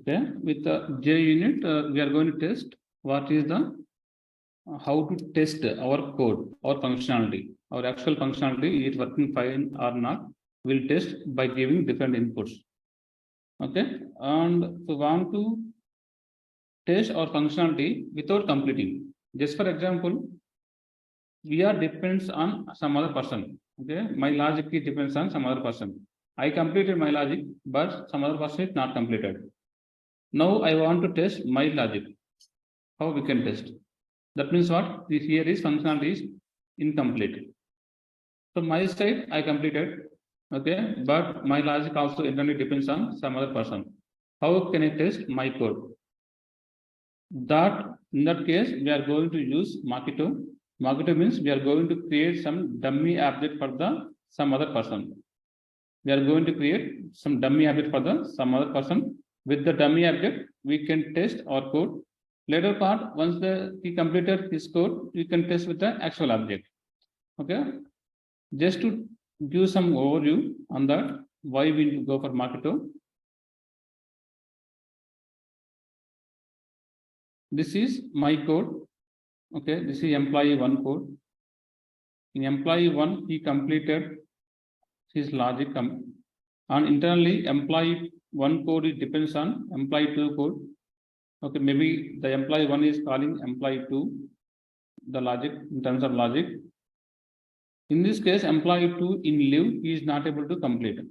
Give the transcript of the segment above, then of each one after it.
Okay, with the J unit, we are going to test what is the how to test our code or functionality. Our actual functionality is working fine or not. We'll test by giving different inputs. Okay, and we want to test our functionality without completing. Just for example, we are depends on some other person. Okay, my logic is depends on some other person. I completed my logic, but some other person is not completed. Now I want to test my logic. How we can test? That means what? This here is functionality is incomplete. So my side I completed, okay, but my logic also internally depends on some other person. How can I test my code? That in that case we are going to use Mockito. Mockito means we are going to create some dummy object for the some other person. We are going to create some dummy object for the some other person. With the dummy object, we can test our code. Later part, once he completed his code, we can test with the actual object. Okay. Just to give some overview on that, why we need to go for Mockito. This is my code. Okay, this is employee 1 code. In employee 1, he completed his logic, and internally employee 1 code it depends on employee 2 code. Okay, maybe the employee 1 is calling employee 2 the logic in terms of logic. In this case, employee 2 in leave, he is not able to complete.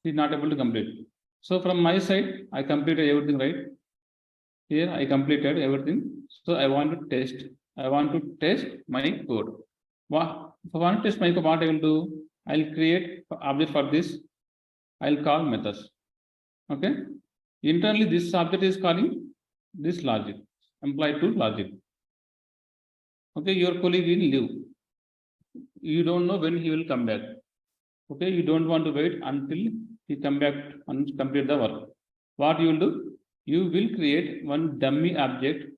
He is not able to complete. So from my side, I completed everything right. Here I completed everything. So I want to test. I want to test my code. If I want to test my code, what I will do? I'll create object for this. I'll call methods. Okay. Internally, this object is calling this logic, employee 2 logic. Okay, your colleague will leave. You don't know when he will come back. Okay, you don't want to wait until he come back and complete the work. What you will do? You will create one dummy object.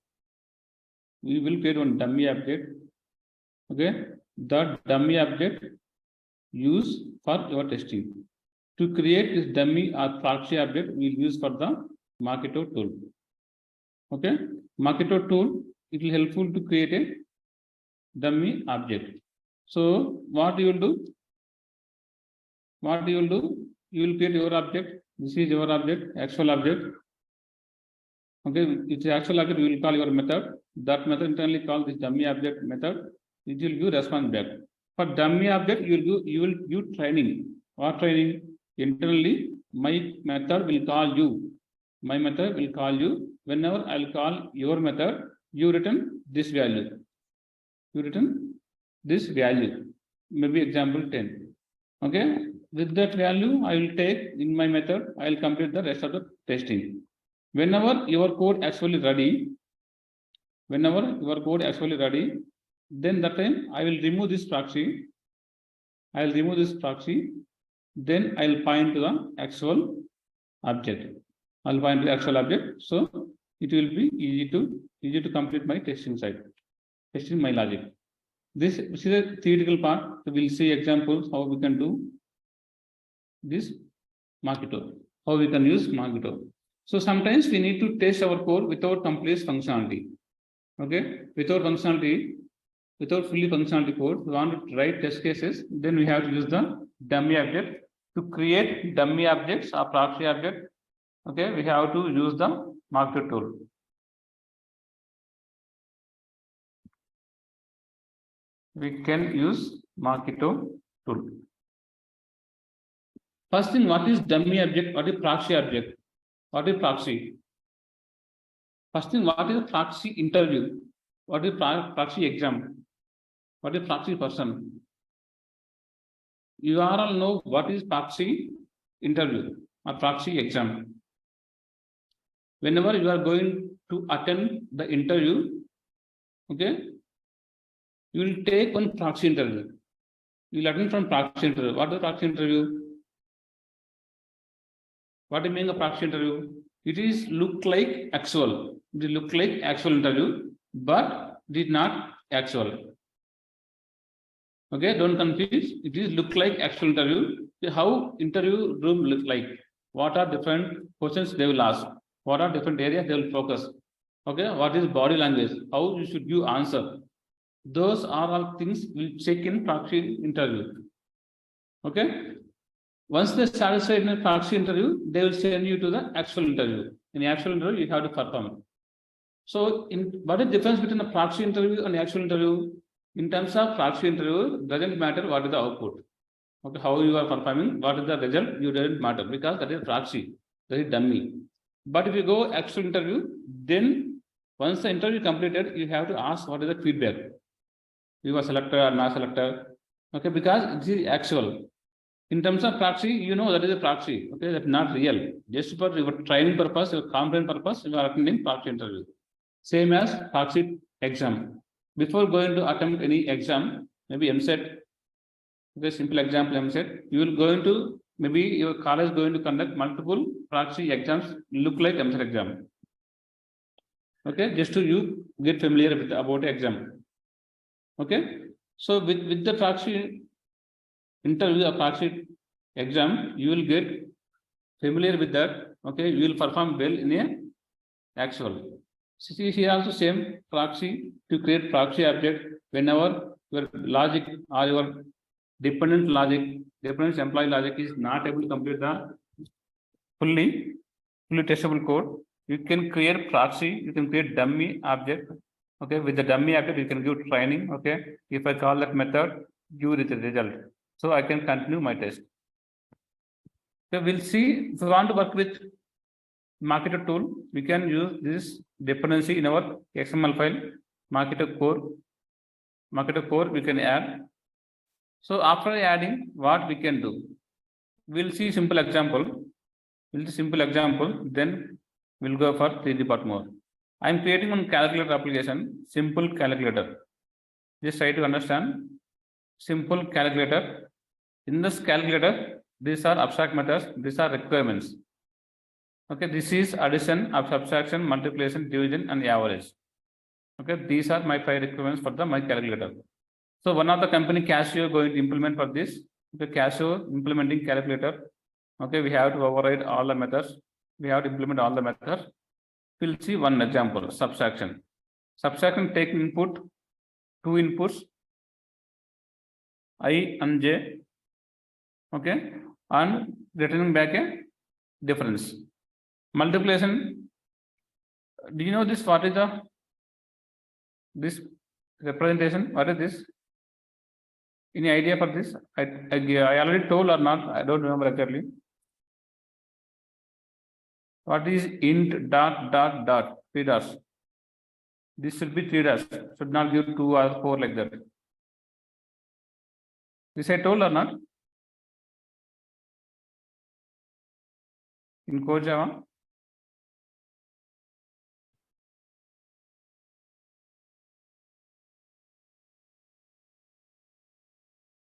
We will create one dummy object. Okay, that dummy object use for your testing. To create this dummy or proxy object, we will use for the Mockito tool. Okay, Mockito tool, it will helpful to create a dummy object. So what you will do? What you will do? You will create your object. This is your object, actual object. Okay, it's actual object. We will call your method. That method internally call this dummy object method. It will give response back. For dummy object, you will use training. What training? Internally, my method will call you. My method will call you. Whenever I'll call your method, you return this value. You return this value. Maybe example 10. Okay. With that value, I will take in my method, I will complete the rest of the testing. Whenever your code actually ready, then that time I will remove this proxy. Then I'll point to the actual object. So it will be easy to complete my testing side, testing my logic. This is a theoretical part. So we'll see examples how we can do this Mockito, how we can use Mockito. So sometimes we need to test our code without complete functionality. Okay, without fully functionality code, we want to write test cases. Then we have to use the dummy object to create dummy objects or proxy object. Okay, we have to use the Mockito tool. We can use Mockito tool. First thing, what is dummy object? What is proxy object? What is proxy? First thing, what is proxy interview? What is proxy exam? What is proxy person? You all know what is proxy interview or proxy exam. Whenever you are going to attend the interview, okay, you will take one proxy interview. You will attend from proxy interview. What is proxy interview? What do you mean a proxy interview? It is look like actual. It will look like actual interview, but it is not actual. Okay, don't confuse. It is look like actual interview. How interview room look like? what are different questions they will ask, what are different areas they will focus. Okay, what is body language, how you should you answer. Those are all things we'll check in proxy interview. Okay, once they satisfy in a proxy interview, they will send you to the actual interview. In the actual interview, you have to perform. So, what is the difference between a proxy interview and the actual interview? In terms of proxy interview, doesn't matter what is the output. Okay, how you are performing, what is the result, you doesn't matter because that is proxy, that is dummy. But if you go actual interview, then once the interview completed, you have to ask what is the feedback. You are selected or not selected. Okay, because it is actual. In terms of proxy, you know that is a proxy. Okay, that's not real. Just for your training purpose, your complaint purpose, you are attending proxy interview. Same as proxy exam. Before going to attempt any exam, maybe MSET, okay, simple example MSET, you will go into, maybe your college is going to conduct multiple proxy exams, look like MSET exam. Okay, just to you get familiar with about exam. Okay, so with the proxy interview or proxy exam, you will get familiar with that. Okay, you will perform well in a actual. See here also same proxy to create proxy object whenever your logic or your dependent employee logic is not able to complete the fully testable code. You can create proxy, you can create dummy object. Okay, with the dummy object, you can give training. Okay, if I call that method, give the result. So I can continue my test. So we'll see if we want to work with Mockito tool, we can use this dependency in our XML file, Mockito core we can add. So after adding, what we can do? We'll see simple example. Then we'll go for 3D part more. I'm creating one calculator application, simple calculator. Just try to understand. Simple calculator. In this calculator, these are abstract methods, these are requirements. Okay, this is addition, subtraction, multiplication, division, and average. Okay, these are my 5 requirements for my calculator. So one of the company Casio going to implement for this. Okay, Casio implementing calculator. Okay, we have to override all the methods. We have to implement all the methods. We'll see one example, subtraction. Subtraction take input, 2 inputs, I and J. Okay, and returning back a difference. Multiplication, do you know this? What is this representation? What is this? Any idea for this? I already told or not? I don't remember exactly. What is int dot 3 dots? This should be 3 dots. Should not give 2 or 4 like that. This I told or not? In core Java.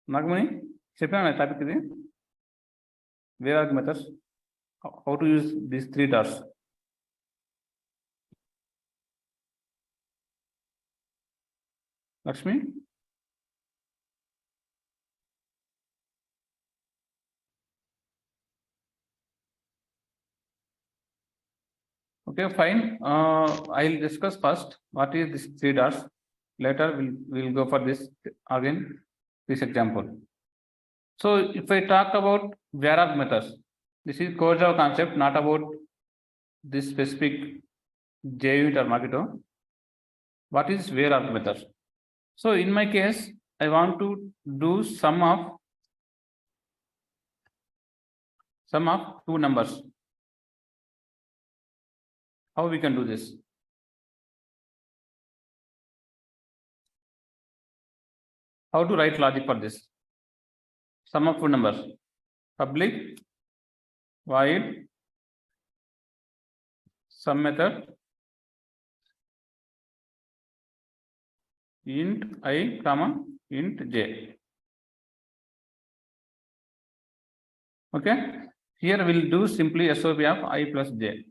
Nagmani, Chepana topic is where are the methods? How to use these 3 dots? Lakshmi? Okay, fine. I'll discuss first what is this 3 dots. Later we'll go for this again, this example. So if I talk about where are methods, this is core Java concept, not about this specific JUnit or Mockito. What is where are methods? So in my case, I want to do sum of 2 numbers. How we can do this? How to write logic for this? Sum of 2 numbers. Public void sum method int I comma int j. Okay, here we'll do simply SOP of I plus j.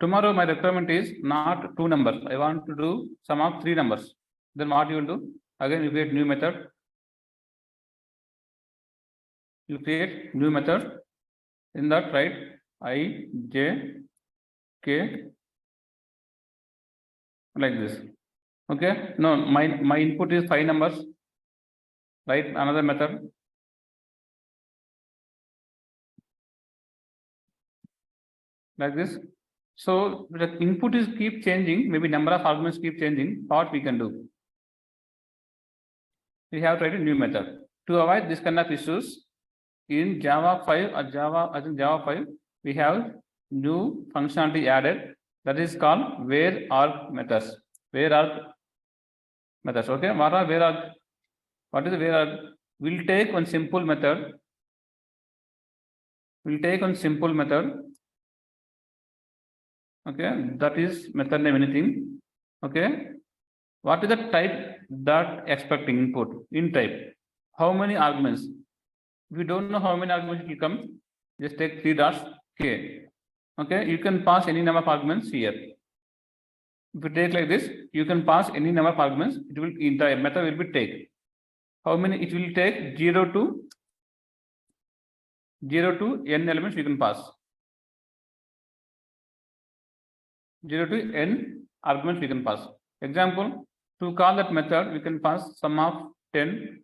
Tomorrow my requirement is not 2 numbers. I want to do sum of 3 numbers. Then what you will do? Again, you create new method. You create new method. In that, write I, J, K, like this. Okay. No, my input is 5 numbers. Right. Another method. Like this. So the input is keep changing. Maybe number of arguments keep changing. What we can do? We have tried a new method to avoid this kind of issues. In Java 5 or Java, I think Java 5, we have new functionality added that is called where arg methods. Where arg methods. Okay, what are where arg? What is where arg? We'll take one simple method. We'll take one simple method. Okay, that is method name anything. Okay, what is the type that expecting input in type? How many arguments? We don't know how many arguments will come. Just take 3 dots K. Okay, you can pass any number of arguments here. If you take like this, you can pass any number of arguments. It will entire method will be take. How many? It will take 0 to n elements you can pass. 0 to n arguments we can pass. Example, to call that method, we can pass sum of 10.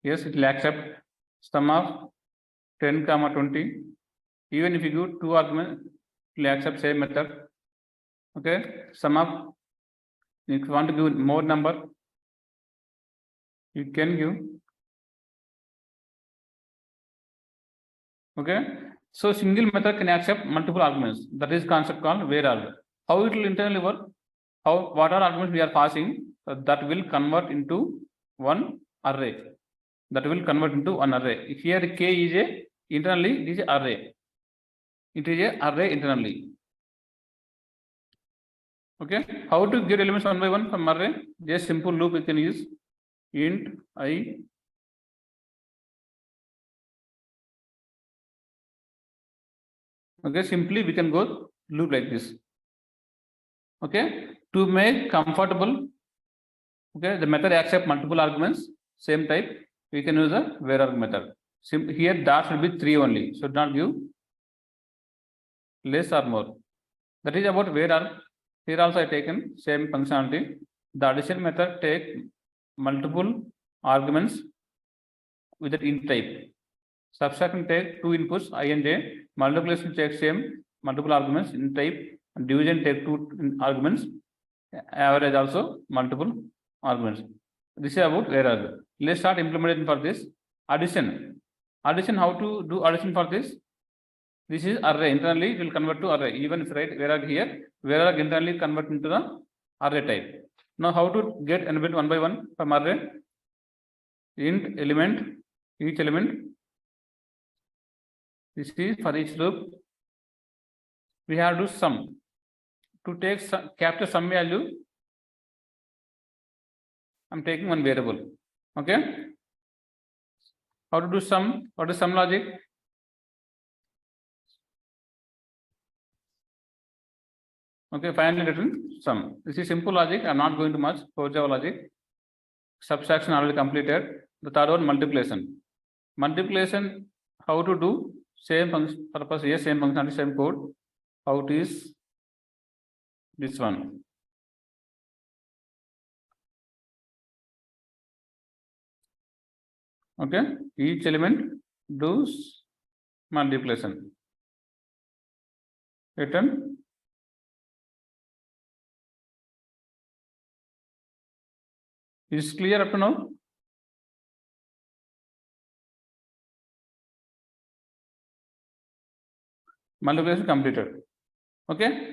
Yes, it will accept sum of 10, 20. Even if you give 2 arguments, it will accept same method. Okay, sum of, if you want to give more number, you can give. Okay, so single method can accept multiple arguments. That is concept called where arg. How it will internally work? What are arguments we are passing that will convert into one array. That will convert into one array. If here K is a internally, it is a array. It is a array internally. Okay, how to get elements one by one from array? Just simple loop we can use. Int I. Okay, simply we can go loop like this. Okay, to make comfortable, okay, the method accept multiple arguments, same type, we can use a where arg method. Here dots will be 3 only, should not give less or more. That is about where arg. Here also I taken same functionality. The addition method take multiple arguments with that int type. Subtraction take 2 inputs I and j. Multiplication take same multiple arguments in type. And division take 2 arguments. Average also multiple arguments. This is about where arg. Let's start implementing for this. Addition. Addition, how to do addition for this? This is array. Internally, it will convert to array. Even if write where arg here, where arg internally convert into the array type. Now, how to get element one by one from array? Int element, each element. This is for each loop. We have to sum. To take capture some value, I'm taking one variable. Okay. How to do sum? What is sum logic? Okay, finally written sum. This is simple logic. I'm not going to much for Java logic. Subtraction already completed. The third one, multiplication. Multiplication, how to do? Same function purpose, yes, same functionality, same code. How it is this one. Okay, each element does multiplication. Return. Is clear up to now? Multiplication completed. Okay.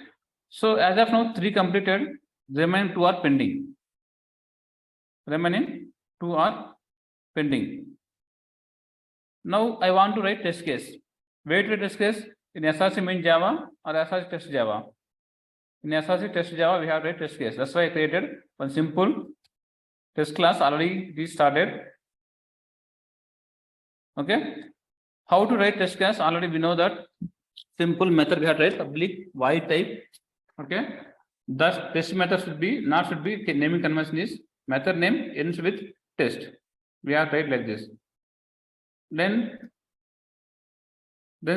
So as of now, 3 completed. Remaining 2 are pending. Remaining 2 are pending. Now I want to write test case. Where to write test case? In SRC main Java or SRC test Java? In SRC test Java, we have to write test case. That's why I created one simple test class already restarted. Okay. How to write test case? Already we know that simple method we have to write public void type. Okay. Thus test method should be naming convention is method name ends with test. We have to write like this. Then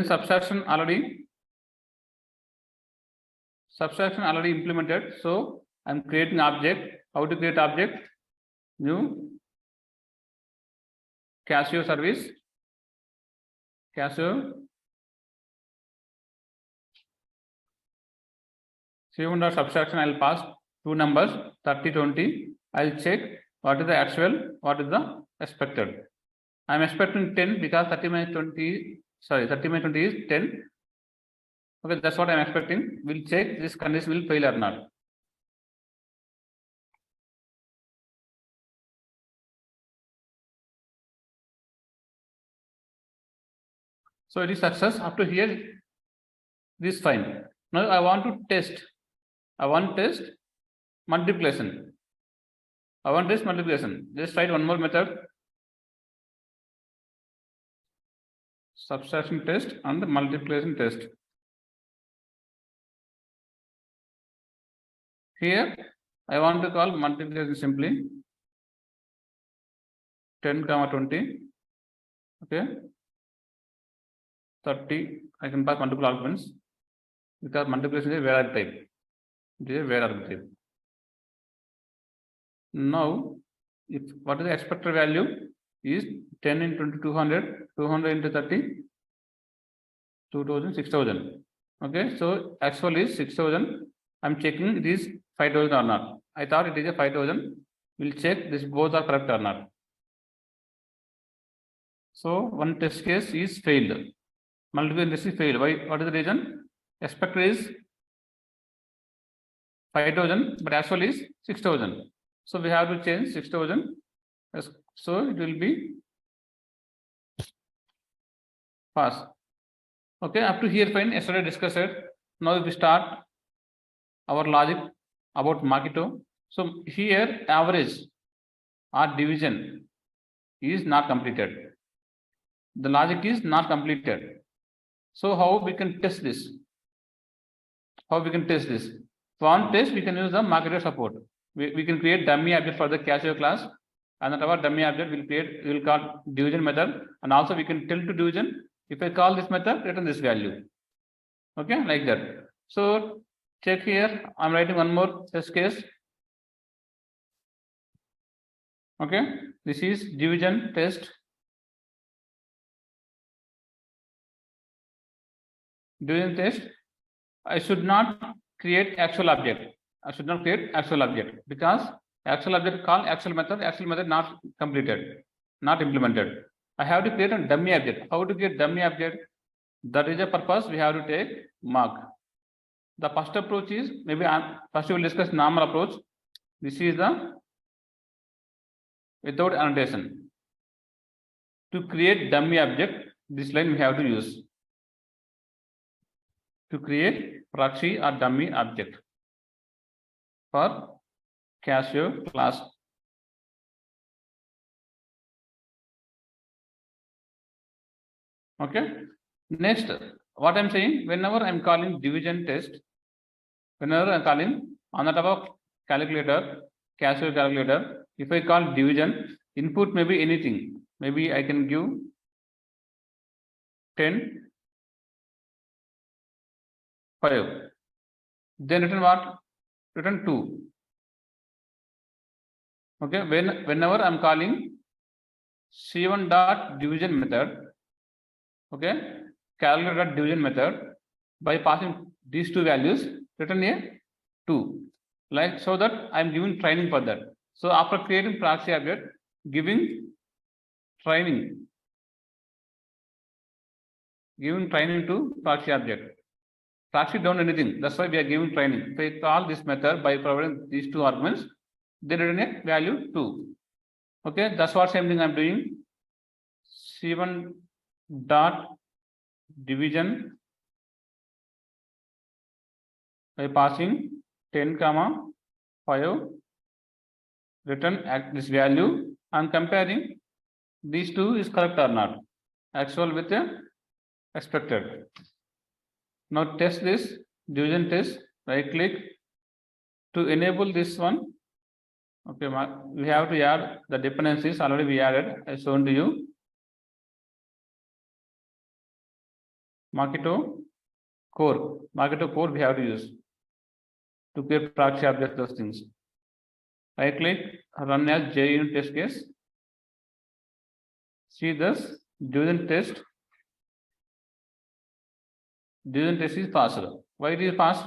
subtraction already subtraction already implemented. So I'm creating object. How to create object? New Casio service. Casio C1 subtraction. I'll pass two numbers 30, 20. I'll check what is the actual, what is the expected. I'm expecting 10 because 30 minus 20, 30 minus 20 is 10. Okay, that's what I'm expecting. We'll check this condition will fail or not. So it is success. Up to here, this is fine. Now I want to test. I want to test multiplication. I want test multiplication. Just write one more method. Subtraction test and multiplication test. Here I want to call multiplication simply 10, 20. Okay. 30. I can pass multiple arguments because multiplication is a variable type. It is a variable type. Now, if what is the expected value is 10 into 200, 200 into 30, 2000, 6000. Okay, so actual is 6000. I'm checking it is 5000 or not. I thought it is a 5000. We'll check this both are correct or not. So one test case is failed. Multiple test is failed. Why? What is the reason? Expected is 5000, but actual is 6000. So we have to change 6000. So it will be pass. Okay, up to here fine. Yesterday discussed. Now we start our logic about Mockito. So here average or division is not completed. The logic is not completed. So how we can test this? How we can test this? For one test, we can use the Mockito support. We can create dummy object for the Casio class, and that our dummy object we will call division method, and also we can tell to division. If I call this method, return this value. Okay, like that. So check here. I'm writing one more test case. Okay, this is division test. Division test. I should not create actual object. I should not create actual object because actual object call actual method not completed, not implemented. I have to create a dummy object. How to create dummy object? That is a purpose we have to take mock. The first approach is maybe first we will discuss normal approach. This is the without annotation. To create dummy object, this line we have to use. To create proxy or dummy object for Casio class. Okay. Next, what I'm saying, whenever I'm calling division test, whenever I'm calling on the top of calculator, Casio calculator, if I call division, input may be anything. Maybe I can give 10, 5. Then return what? Return 2. Okay, whenever I'm calling C1 dot division method, okay, calculator dot division method, by passing these two values, return a 2. Like so that I'm giving training for that. So after creating proxy object, giving training to proxy object. Proxy don't do anything. That's why we are giving training. If I call this method by providing these two arguments, then return a value 2. Okay, that's what same thing I'm doing. C1 dot division by passing 10, 5, return at this value. I'm comparing these two is correct or not. Actual with the expected. Now test this division test. Right click to enable this one. Okay, we have to add the dependencies. Already we added. I shown to you. Mockito core we have to use. to create proxy object, those things. Right click, run as JUnit test case. See this Division test. Division test is passed. Why it is passed?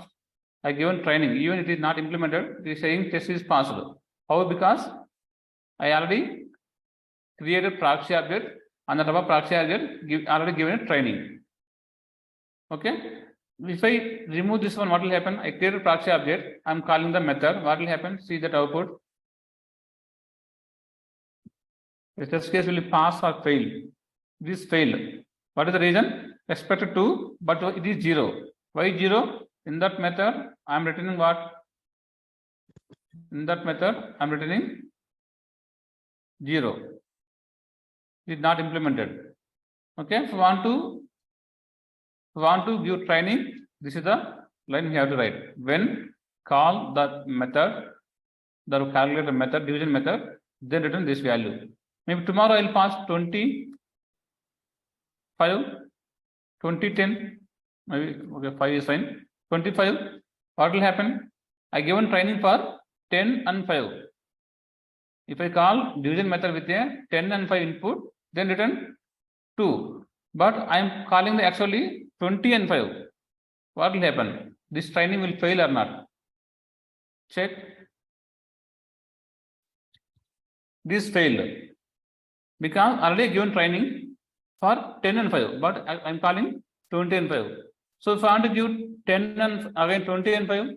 I given training, even it is not implemented, it is saying test is passed. How? Because I already created proxy object, and the top of proxy object already given a training. Okay. If I remove this one, what will happen? I created proxy object, I am calling the method. What will happen? See that output. The test case will pass or fail. This failed. What is the reason? Expected 2, but it is 0. Why 0? In that method, I am returning what? In that method, I am returning 0. It is not implemented. Okay. If you want to give training, this is the line we have to write. When call the method, the calculator method, division method, then return this value. Maybe tomorrow I will pass 25, 2010. Maybe okay, 5 is fine. 25. What will happen? I given training for 10 and 5. If I call division method with a 10 and 5 input, then return 2. But I am calling the actually 20 and 5. What will happen? This training will fail or not? Check. This failed because already given training for 10 and 5, but I am calling 20 and 5. So if I want to give 10 and again 20 and 5,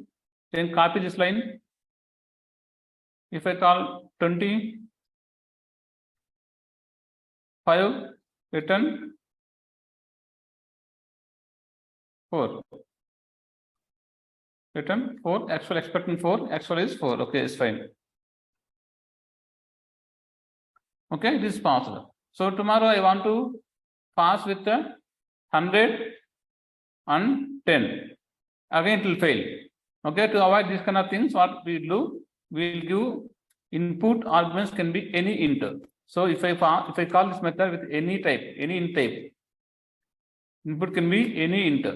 then copy this line. If I call 25, return 4. Return 4. Actual expecting 4. Actual is 4. Okay, it's fine. Okay, this is passed. So tomorrow I want to pass with the 100 and 10. Again, it will fail. Okay, to avoid this kind of things, what we do, we will give input arguments can be any int. So if I call this method with any type, any int type, input can be any int,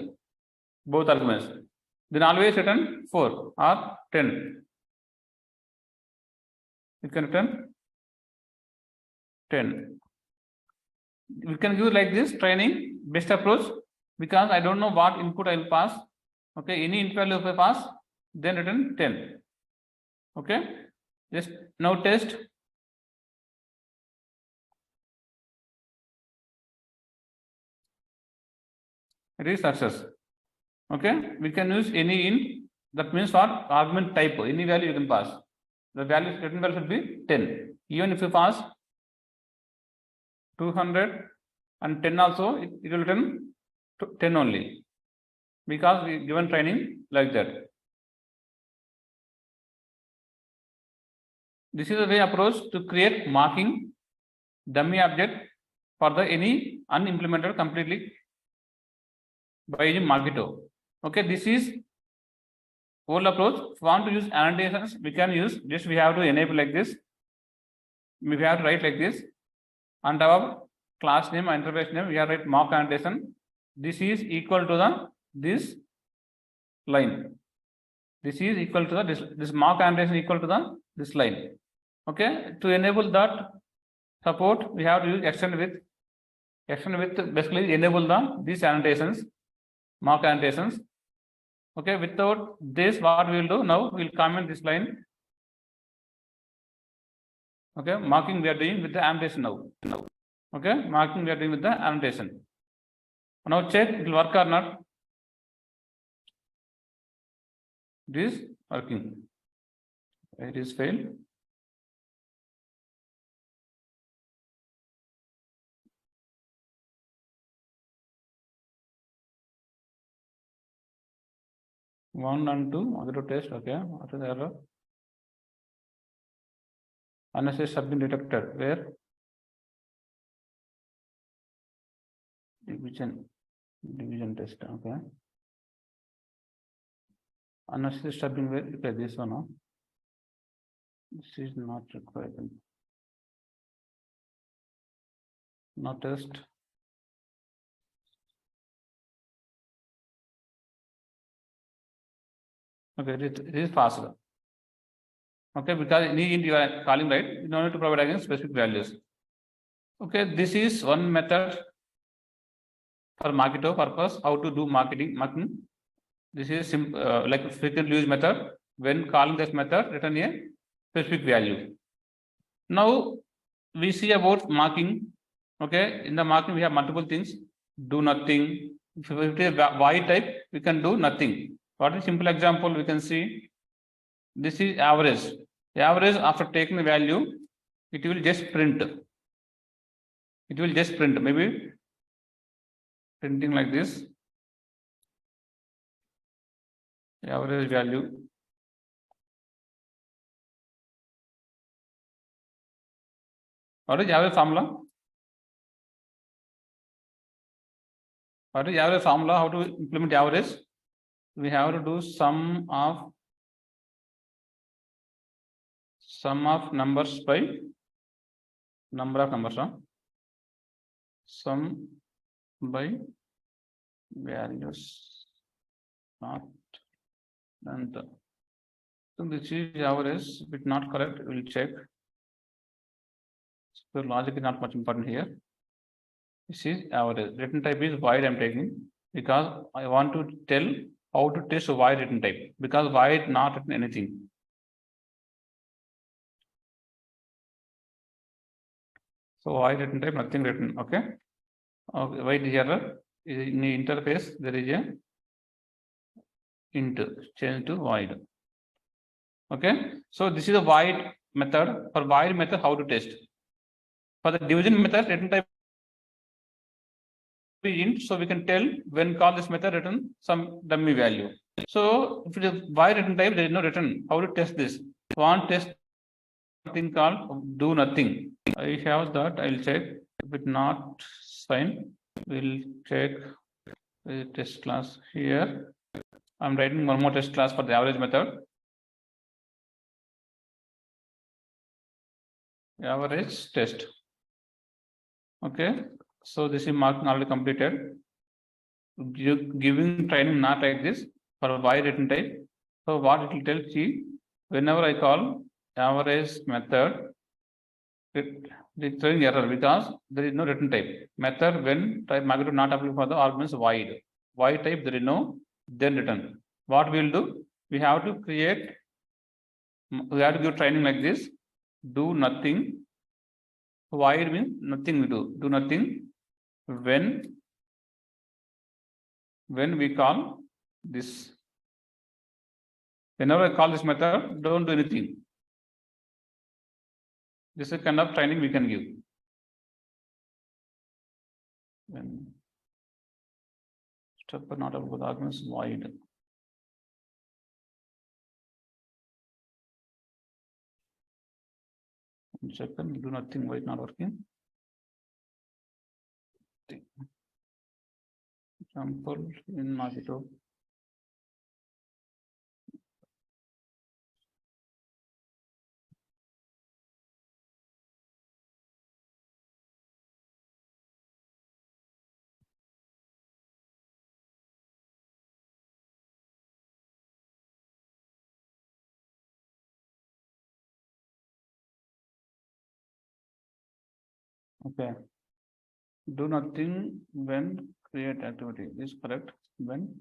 both arguments. Then always return 4 or 10. You can return 10. We can give like this training, best approach, because I don't know what input I will pass. Okay, any input value if I pass, then return 10. Okay, just now test. It is success. Okay, we can use any int. That means what? Argument type, any value you can pass. The value return value should be 10. Even if you pass 200 and 10 also, it will return 10 only, because we given training like that. This is a way approach to create marking dummy object for the any unimplemented completely by using Mockito. Okay, this is old approach. If we want to use annotations, we can use this. We have to enable like this. We have to write like this. And our class name, interface name, we have to write mock annotation. This is equal to the this line. This is equal to the this mock annotation equal to the this line. Okay, to enable that support, we have to use extend with basically enable these annotations, mock annotations. Okay, without this, what we will do now, we will comment this line. Okay, marking we are doing with the annotation now. Okay, marking we are doing with the annotation. Now check it will work or not. This working. It is failed. One and two, other test. Okay, what is the error? Unnecessary have been detected. Where? Division test. Okay. Unnecessary stubbing where? Okay, this one. Huh? This is not required. Not test. Okay, it is fast. Okay, because any int you are calling, right, you don't need to provide again specific values. Okay, this is one method for Mockito purpose, how to do marketing. This is simple, like frequently used method. When calling this method, return a specific value. Now we see about marking. Okay, in the marking we have multiple things. Do nothing. If it is void type, we can do nothing. What is simple example we can see? This is average. Average, after taking the value, it will just print. It will just print, maybe printing like this. Average value. What is average formula? What is average formula? How to implement average? We have to do sum of numbers by number of numbers. Sum by values. Not and so this is average. If it's not correct, we will check. So logic is not much important here. This is average. Written type is void I'm taking because I want to tell how to test void written type, because void not written anything. So void written type, nothing written. Okay. Void here in the interface there is a int change to void. Okay. So this is a void method. For void method, how to test? For the division method, written type int, so we can tell when call this method return some dummy value. So if it is void written type, there is no return. How to test this? Want test thing called do nothing. I have that. I will check. If it not fine, we'll check the test class here. I'm writing one more test class for the average method. Average test. Okay. So this is marking already completed. Giving training not like this for void written type. So what it will tell you, whenever I call average method, it's throwing error because there is no written type. Method when type Mockito not applicable for the arguments void. Void type there is no, then return. What we will do? We have to create. We have to give training like this. Do nothing. Void means nothing we do. Do nothing. When we call this, whenever I call this method, don't do anything. This is kind of training we can give. When step but not about arguments void. One second, do nothing, why it's not working. Example in Mockito. Okay. Do nothing when create activity is correct. When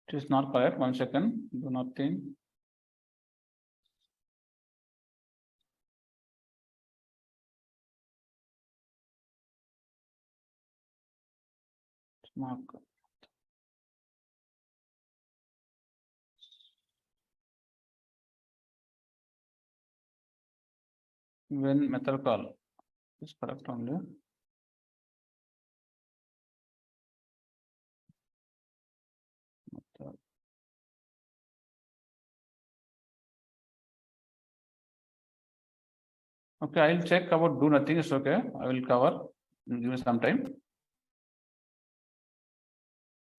it is not correct. 1 second. Do nothing. Mark. When method call is correct only. Okay, I'll check about do nothing. It's okay. I will cover. Give me some time.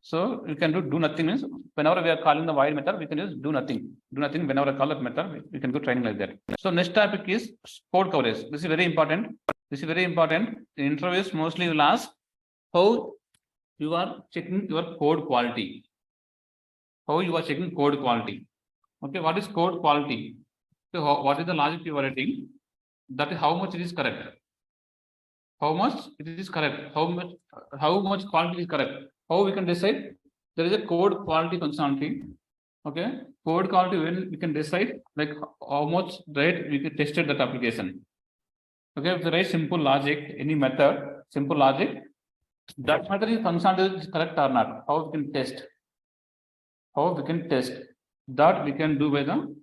So you can do nothing means whenever we are calling the void method, we can use do nothing. Do nothing whenever I call that method, we can go training like that. So next topic is code coverage. This is very important. This is very important. In interviews, mostly you will ask how you are checking your code quality. How you are checking code quality. Okay, what is code quality? So what is the logic you are writing? That is how much it is correct. How much it is correct. How much quality is correct. How we can decide? There is a code quality functionality. Okay, code quality when we can decide like how much rate we can tested that application. Okay, if you write simple logic, any method, simple logic, that method is functionality is correct or not. How we can test? How we can test that we can do by the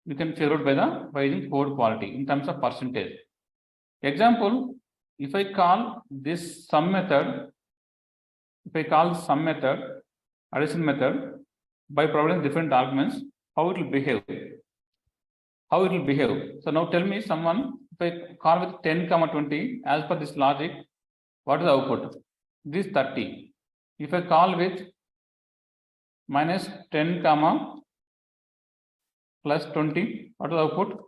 we can figure out by using code quality in terms of percentage. Example, if I call this sum method, addition method by providing different arguments, how it will behave? How it will behave? So now tell me someone, if I call with 10, 20, as per this logic, what is the output? This 30. If I call with minus 10, plus 20, what is the output?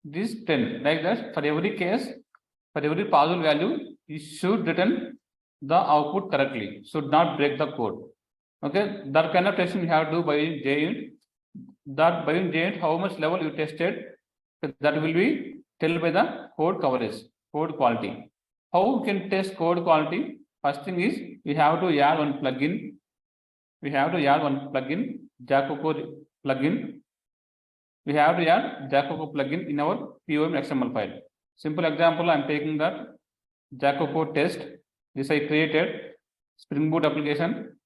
This 10. Like that, for every case, for every possible value, you should return the output correctly. Should not break the code. Okay, that kind of testing you have to do by JUnit. That by JUnit, how much level you tested, that will be tell by the code coverage, code quality. How we can test code quality? First thing is we have to add one plugin. Jacoco plugin. We have to add Jacoco plugin in our POM XML file. Simple example, I am taking that Jacoco test. This I created SprinBoot application.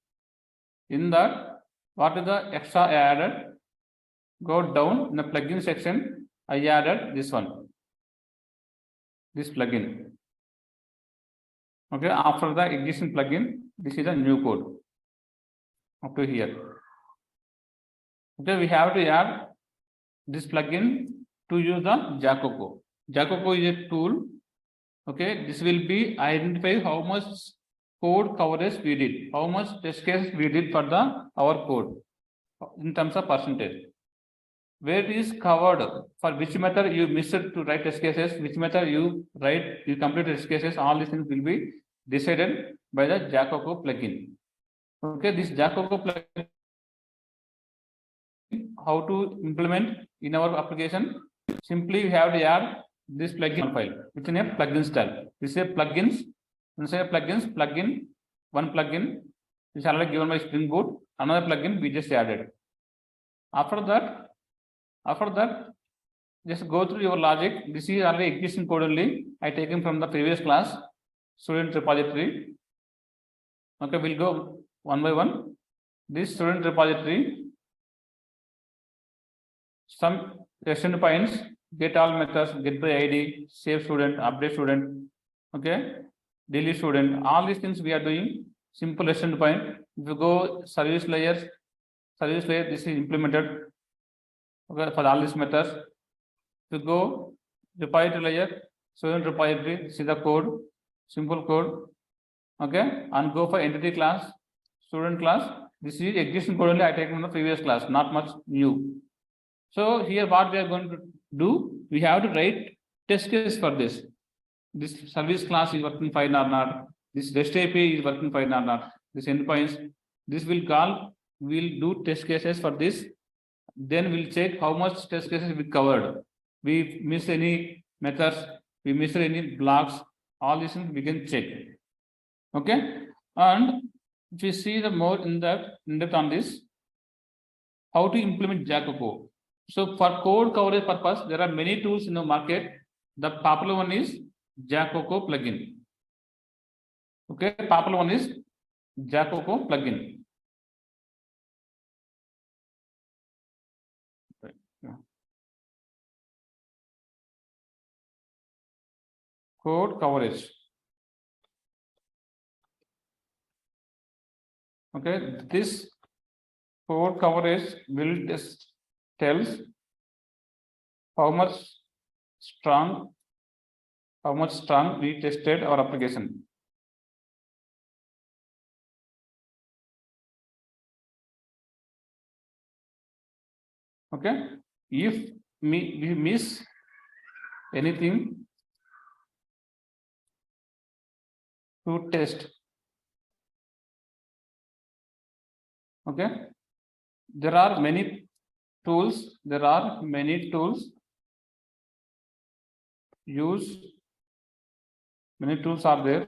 In that, what is the extra I added? Go down in the plugin section. I added this one, this plugin. Okay, after the existing plugin, this is a new code up to here. Okay, we have to add this plugin to use the Jacoco. Jacoco is a tool. Okay, this will be identify how much code coverage we did, how much test case we did for our code in terms of percentage. Where it is covered, for which method you missed to write test cases, which method you complete test cases, all these things will be decided by the Jacoco plugin. Okay, this Jacoco plugin, how to implement in our application? Simply we have to add this plugin file within a plugin style. This is a plugins. Inside plugins, one plugin is already given by SprinBoot. Another plugin we just added. After that, just go through your logic. This is already existing code only. I taken from the previous class student repository. Okay, we'll go one by one. This student repository, some extend points, get all methods, get by ID, save student, update student, okay, delete student, all these things we are doing. Simple extend point. If you go service layer, this is implemented. Okay, for all these methods. If you go repository layer, student repository, this is the code, simple code. Okay, and go for entity class, student class. This is existing code only I taken from the previous class, not much new. So here what we are going to do, we have to write test case for this. This service class is working fine or not. This REST API is working fine or not. This endpoints, this will call, we'll do test cases for this. Then we'll check how much test cases we covered. We miss any methods, we miss any blocks, all these things we can check. Okay, and if we see the more in depth on this, how to implement Jacoco. So for code coverage purpose, there are many tools in the market. The popular one is Jacoco plugin. Okay, popular one is Jacoco plugin. Code coverage. Okay, this code coverage will tells how much strong we tested our application. Okay, if we miss anything, to test. Okay, there are many tools. Many tools are there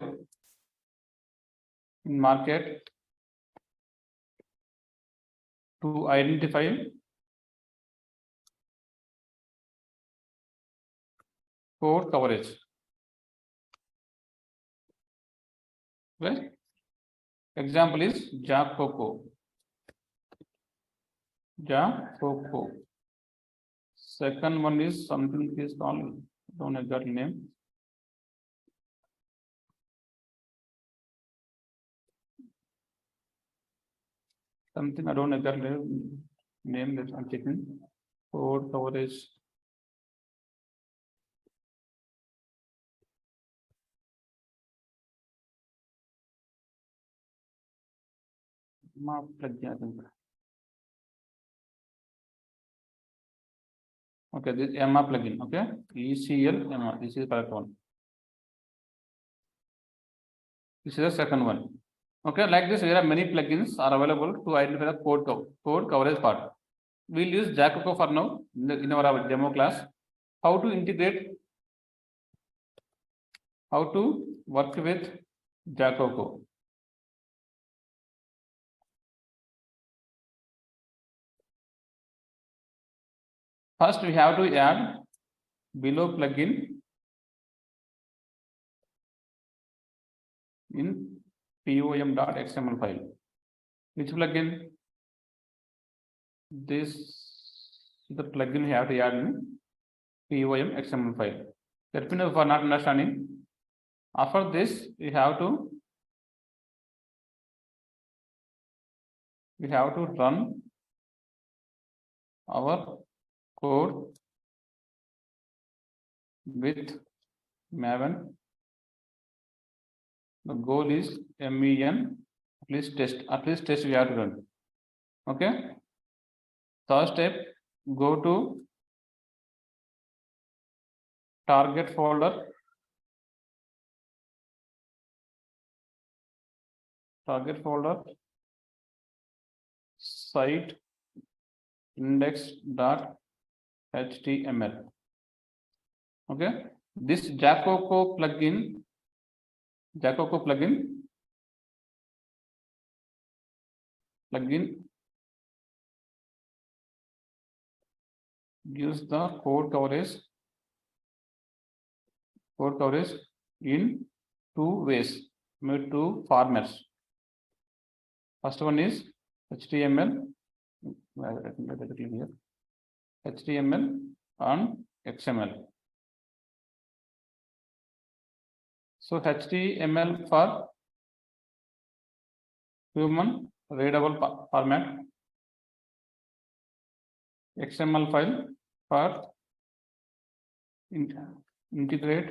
in market to identify code coverage. Right? Example is Jacoco. Second one is something is called, don't exact name. Something I don't exactly name that I'm checking. Code coverage. Okay, this EMMA plugin. Okay, ECL EMMA. This is the correct one. This is the second one. Okay, like this, there are many plugins are available to identify the code coverage part. We'll use Jacoco for now in our demo class. How to integrate, how to work with Jacoco. First, we have to add below plugin in pom.xml file. Which plugin? This is the plugin we have to add in pom.xml file. Let me know for not understanding. After this, we have to run our code with Maven. The goal is MEN, at least test we have to run. Okay. Third step, go to target folder. Site index.html. Okay, this Jacoco plugin gives the code coverage in two ways, two formats. First one is HTML. HTML and XML. So HTML for human readable format. XML file for integrate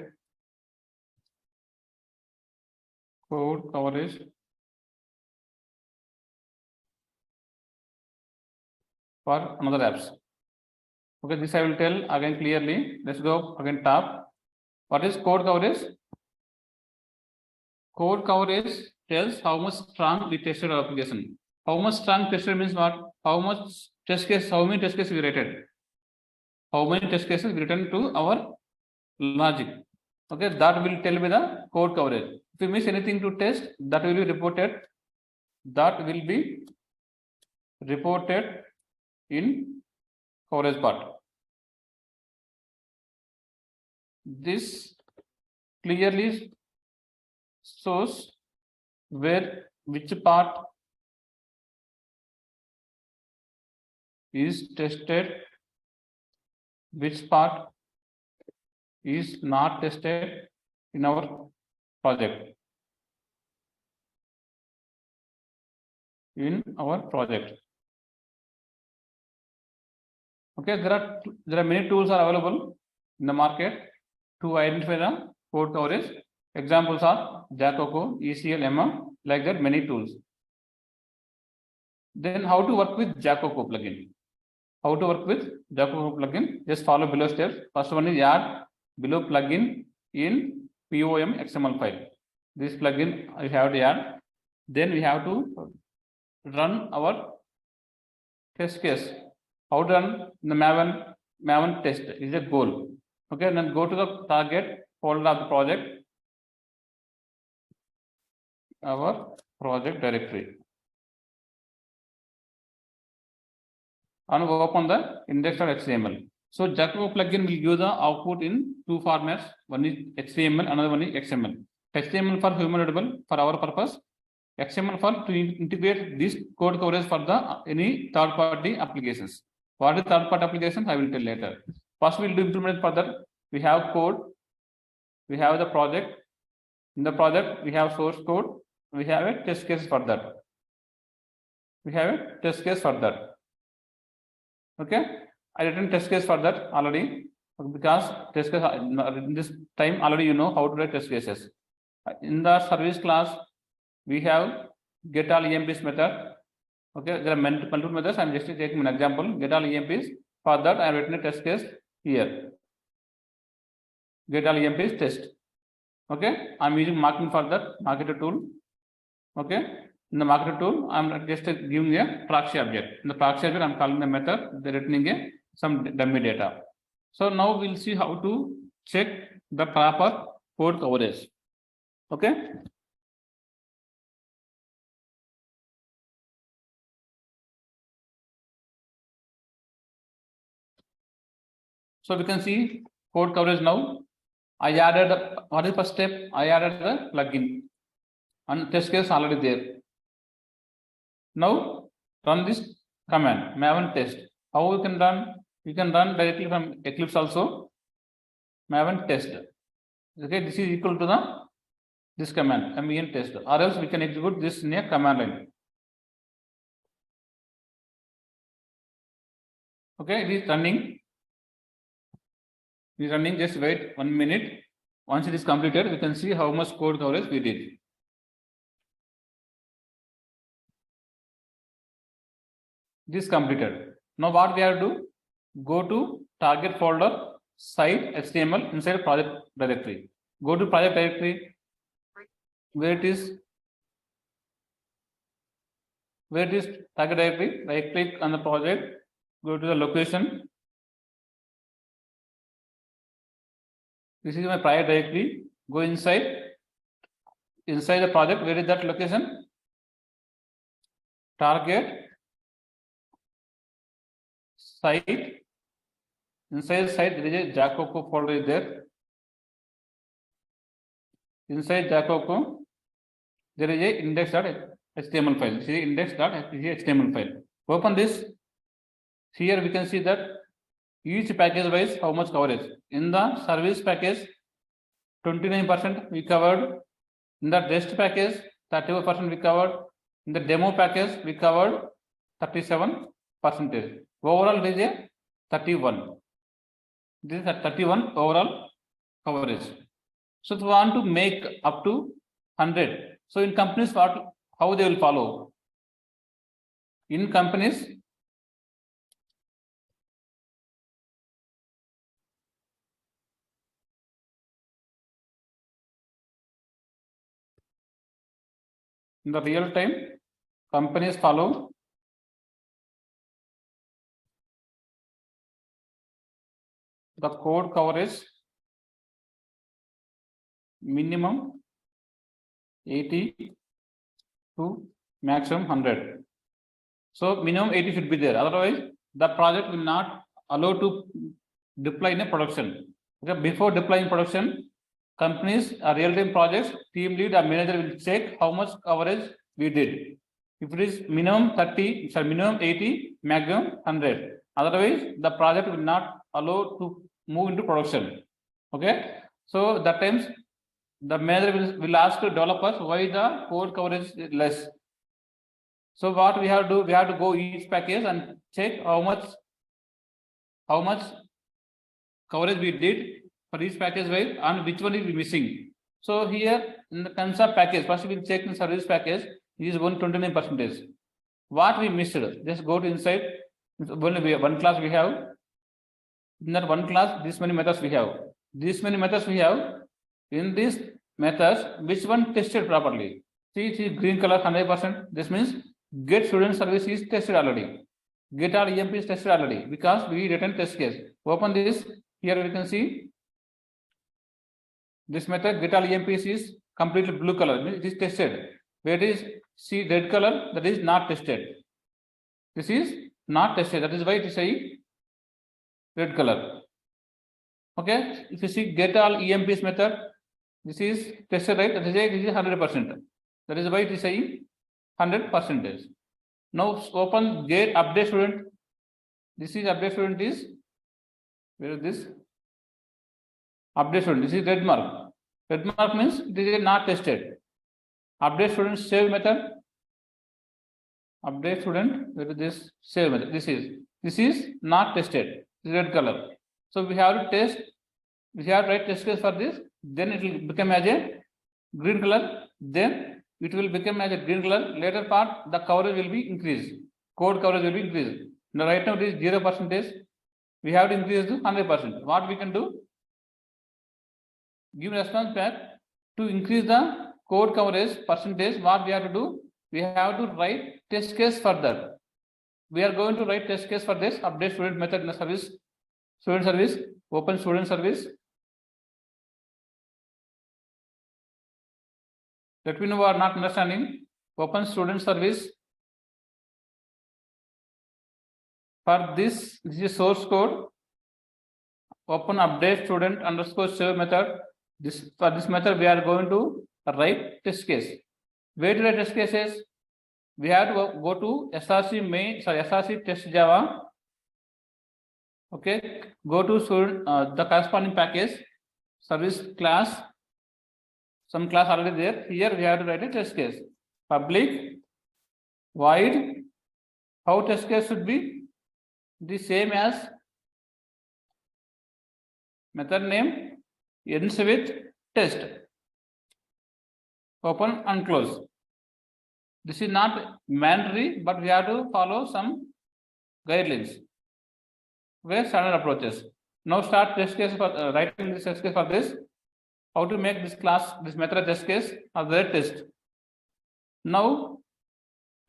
code coverage for another apps. Okay, this I will tell again clearly. Let's go again top. What is code coverage? Code coverage tells how much strong we tested our application. How much strong tested means what? How many test cases we rated? How many test cases we returned to our logic? Okay, that will tell me the code coverage. If you miss anything to test, that will be reported. In coverage part. This clearly shows which part is tested, which part is not tested in our project. Okay, there are many tools are available in the market to identify the code coverage. Examples are Jacoco, ECL, EMMA, like that many tools. Then how to work with Jacoco plugin? Just follow below steps. First one is add below plugin in POM XML file. This plugin we have to add. Then we have to run our test case. How to run the Maven test is a goal. Okay, then go to the target folder of the project, our project directory, and open the index.html. So Jacoco plugin will give the output in two formats. One is HTML, another one is XML. HTML for human readable for our purpose. XML for to integrate this code coverage for the any third-party applications. What is third-party applications? I will tell later. First, we'll do implement further. We have code. We have the project. In the project, we have source code. We have a test case for that. We have a test case for that. Okay, I written test case for that already because test case in this time already you know how to write test cases. In the service class, we have get all EMPs method. Okay, there are multiple methods. I'm just taking an example. Get all EMPs. For that, I have written a test case here. Get all EMPs test. Okay, I'm using marking for that Mockito tool. Okay. In the Mockito tool, I'm just giving a proxy object. In the proxy object, I'm calling the method, they're returning some dummy data. So now we'll see how to check the proper code coverage. Okay. So we can see code coverage now. I added what is the first step? I added the plugin and test case already there. Now run this command Maven test. How we can run? We can run directly from Eclipse also. Maven test. Okay, this is equal to this command MEN test, or else we can execute this in a command line. Okay, it is running. It is running. Just wait 1 minute. Once it is completed, we can see how much code coverage we did. This completed. Now what we have to do? Go to target folder, site HTML inside project directory. Go to project directory. Where it is target directory. Right click on the project. Go to the location. This is my project directory. Go inside the project. Where is that location? Target. Site. Inside site there is a Jacoco folder is there. Inside Jacoco there is a index.html file. This is index.html file. Open this. Here we can see that each package wise how much coverage. In the service package 29% we covered. In the test package 34% we covered. In the demo package we covered 37%. Overall, there is a 31. This is a 31 overall coverage. So, if we want to make up to 100, so in companies, how they will follow? In companies, in the real time, companies follow the code coverage minimum 80 to maximum 100. So minimum 80 should be there. Otherwise, the project will not allow to deploy in a production. Okay, before deploying production, companies or real-time projects, team lead or manager will check how much coverage we did. If it is minimum 80, maximum 100. Otherwise, the project will not allow to move into production. Okay, so that times the manager will ask developers why the code coverage is less. So what we have to do, we have to go each package and check how much coverage we did for each package wise and which one is missing. So here in the concept package, first we will check in service package, it is 129%. What we missed, just go to inside. Only one class we have. In that one class, this many methods we have. These many methods we have. In this methods, which one tested properly? See green color 100%. This means get student service is tested already. Get all EMP is tested already because we written test case. Open this. Here we can see this method get all EMPs is completely blue color. It is tested. Where it is see red color, that is not tested. This is not tested. That is why it is a red color. Okay. If you see get all EMPs method, this is tested, right? That is 100%. That is why it is saying 100%. Now open get update student. This is update student is where is this? Update student. This is red mark. Red mark means this is not tested. Update student save method. Update student, where is this save method? This is not tested. This is red color. So we have to test. We have to write test case for this. Then it will become as a green color. Then it will become as a green color. Later part, the coverage will be increased. Code coverage will be increased. Now right now it is 0%. We have to increase to 100%. What we can do? Give response back to increase the code coverage percentage. What we have to do? We have to write test case further. We are going to write test case for this update student method in the service. Student service, open student service. Let me know who are not understanding. Open student service. For this is source code. Open update student underscore save method. For this method, we are going to write test case. Where to write test cases? We have to go to src test Java. Okay, go to the corresponding package, service class. Some class already there. Here we have to write a test case. Public void. How test case should be? The same as method name ends with test. Open and close. This is not mandatory, but we have to follow some guidelines. Where standard approaches. Now start test case for writing this test case for this. How to make this class, this method test case or the test. Now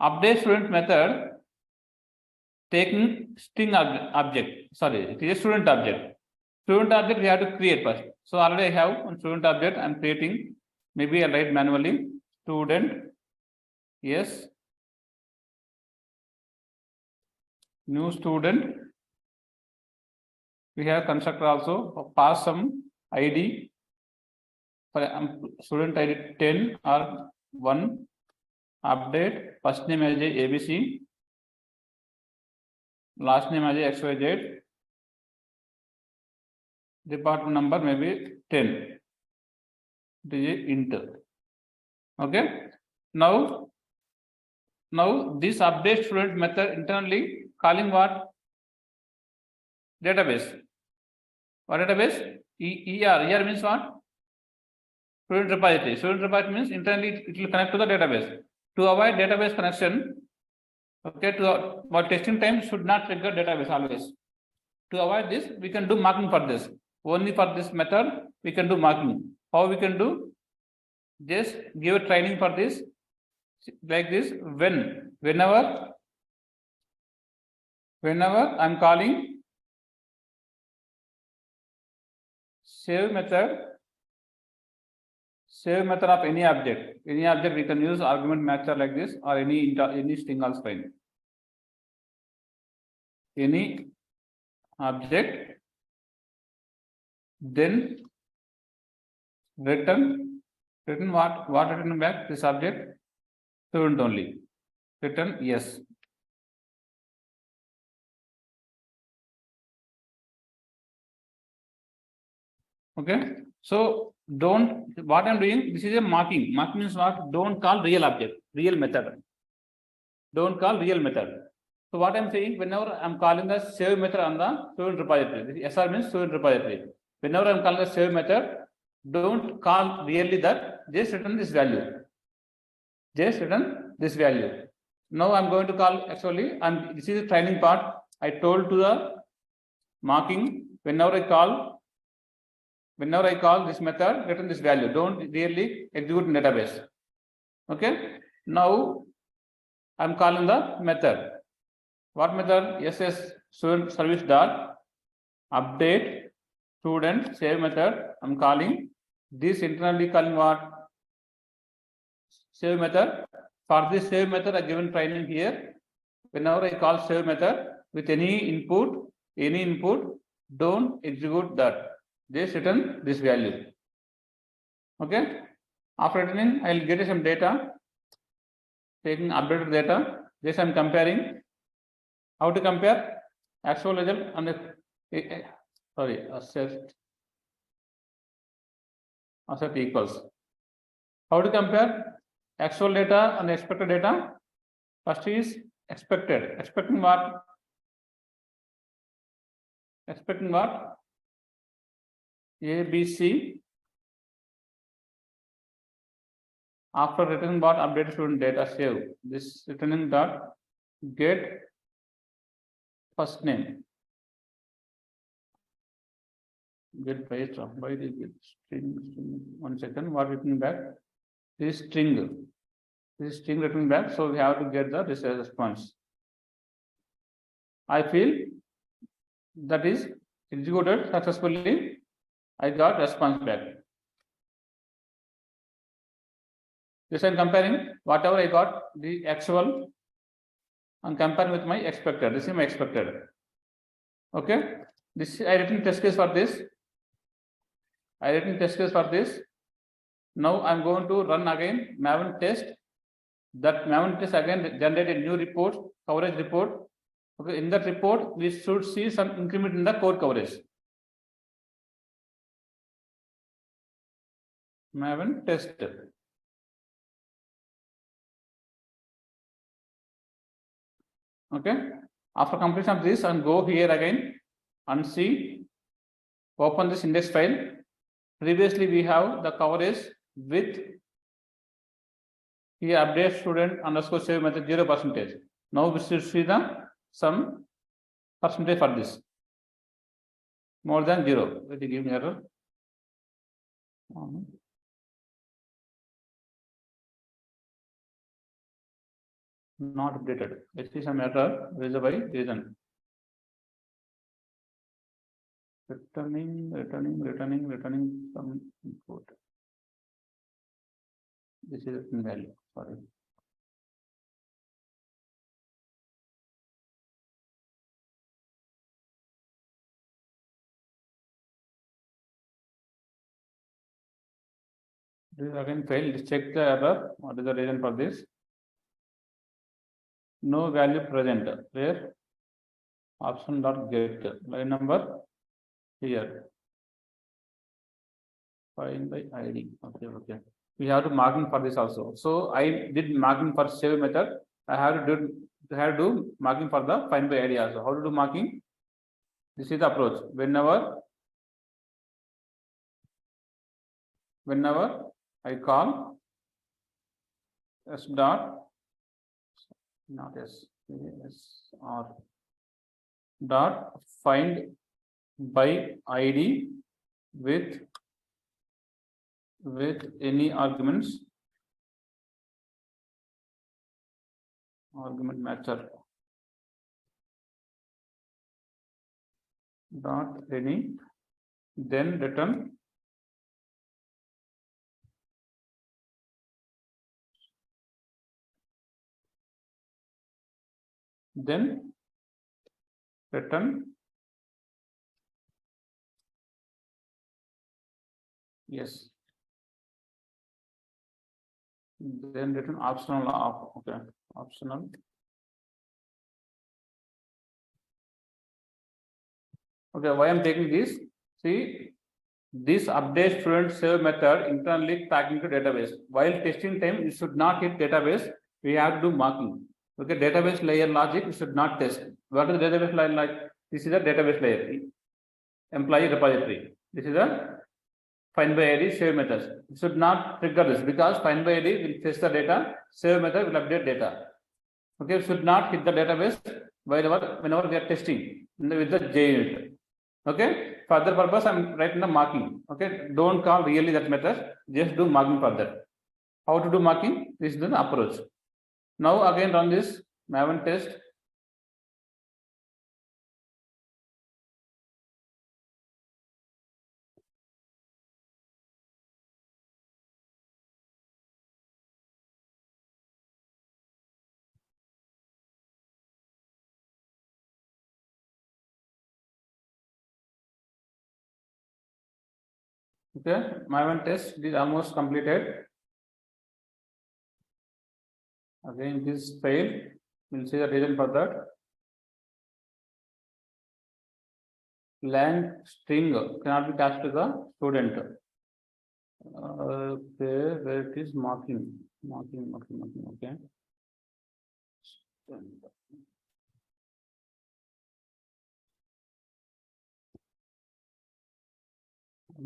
update student method taking string object. Sorry, it is a student object. Student object we have to create first. So already I have one student object I am creating. Maybe I'll write manually. Student. Yes. New student. We have constructor also. Pass some ID. For student ID 10 or 1. Update. First name as ABC. Last name as XYZ. Department number maybe 10. It is int. Okay. Now this update student method internally calling what? Database. What database? ER means what? Student repository. Student repository means internally it will connect to the database. To avoid database connection, okay, for testing time should not trigger database always. To avoid this, we can do marking for this. Only for this method, we can do marking. How we can do? Just give a training for this, like this. Whenever I'm calling save method of any object. Any object we can use argument matcher like this or any string also fine. Any object. Then return what return back this object? Student only. Return yes. Okay. So what I'm doing, this is a marking. Marking means what? Don't call real object, real method. Don't call real method. So what I'm saying, whenever I'm calling the save method on the student repository, SR means student repository. Whenever I'm calling the save method, don't call really that, just return this value. Just return this value. Now I'm going to call actually, and this is the training part. I told to the marking, whenever I call Whenever I call this method, return this value. Don't really execute in database. Okay. Now I'm calling the method. What method? SS student service dot update student save method. I'm calling this internally calling what? Save method. For this save method, I given training here. Whenever I call save method with any input, don't execute that. Just return this value. Okay. After returning, I'll get some data. Taking updated data. This I'm comparing. How to compare? Actual result and asset equals. How to compare actual data and expected data? First is expected. Expecting what? Expecting what? A, B, C. After returning what? Updated student data save. This returning dot get first name. Get based on by the get string. 1 second. What written back? This string. This string written back. So we have to get the response. I feel that is executed successfully. I got response back. This I'm comparing whatever I got the actual and comparing with my expected. This is my expected. Okay. This I written test case for this. Now I'm going to run again Maven test. That Maven test again generate a new report, coverage report. Okay, in that report, we should see some increment in the core coverage. Maven test. Okay. After completion of this, and go here again and see. Open this index file. Previously, we have the coverage with here update student underscore save method 0%. Now we should see the some percentage for this. More than 0. Let me give me error. Not updated. Let's see some error raised by reason. Returning some input. This is in value. Sorry. This again failed. Let's check the error. What is the reason for this? No value present. Where? Option dot get. Line number here. Find by ID. Okay. We have to marking for this also. So I did marking for save method. I have to do marking for the find by ID also. How to do marking? This is the approach. Whenever I call s dot not s or dot find by ID with any argument method dot any, then return yes, then return optional off. Okay, optional. Okay, why I'm taking this? See, this update student save method internally tagging to database. While testing time, you should not hit database. We have to do marking. Okay, database layer logic, you should not test. What is the database layer like? This is the database layer. Employee repository. This is a find by ID save method. You should not trigger this because find by ID will fetch the data, save method will update data. Okay, should not hit the database whenever we are testing with the JUnit. Okay, for that purpose, I'm writing the marking. Okay, don't call really that method, just do marking for that. How to do marking? This is the approach. Now again run this Maven test. Okay, Maven test is almost completed. Again, this failed. We'll see the reason for that. Lang string cannot be passed to the student. Okay, where it is marking. Okay.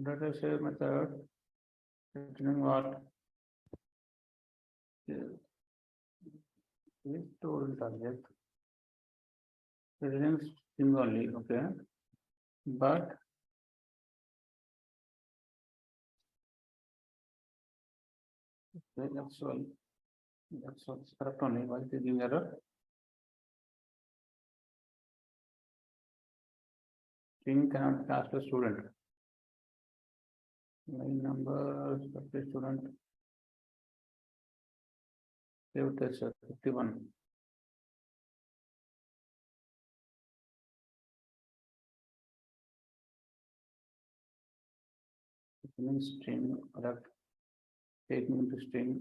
Let us say method returning what is student object. Returning string only, okay. But okay, that's all correct only. Why is it giving error? String cannot pass to student. Line number student. Save test 51. String correct. Statement to string.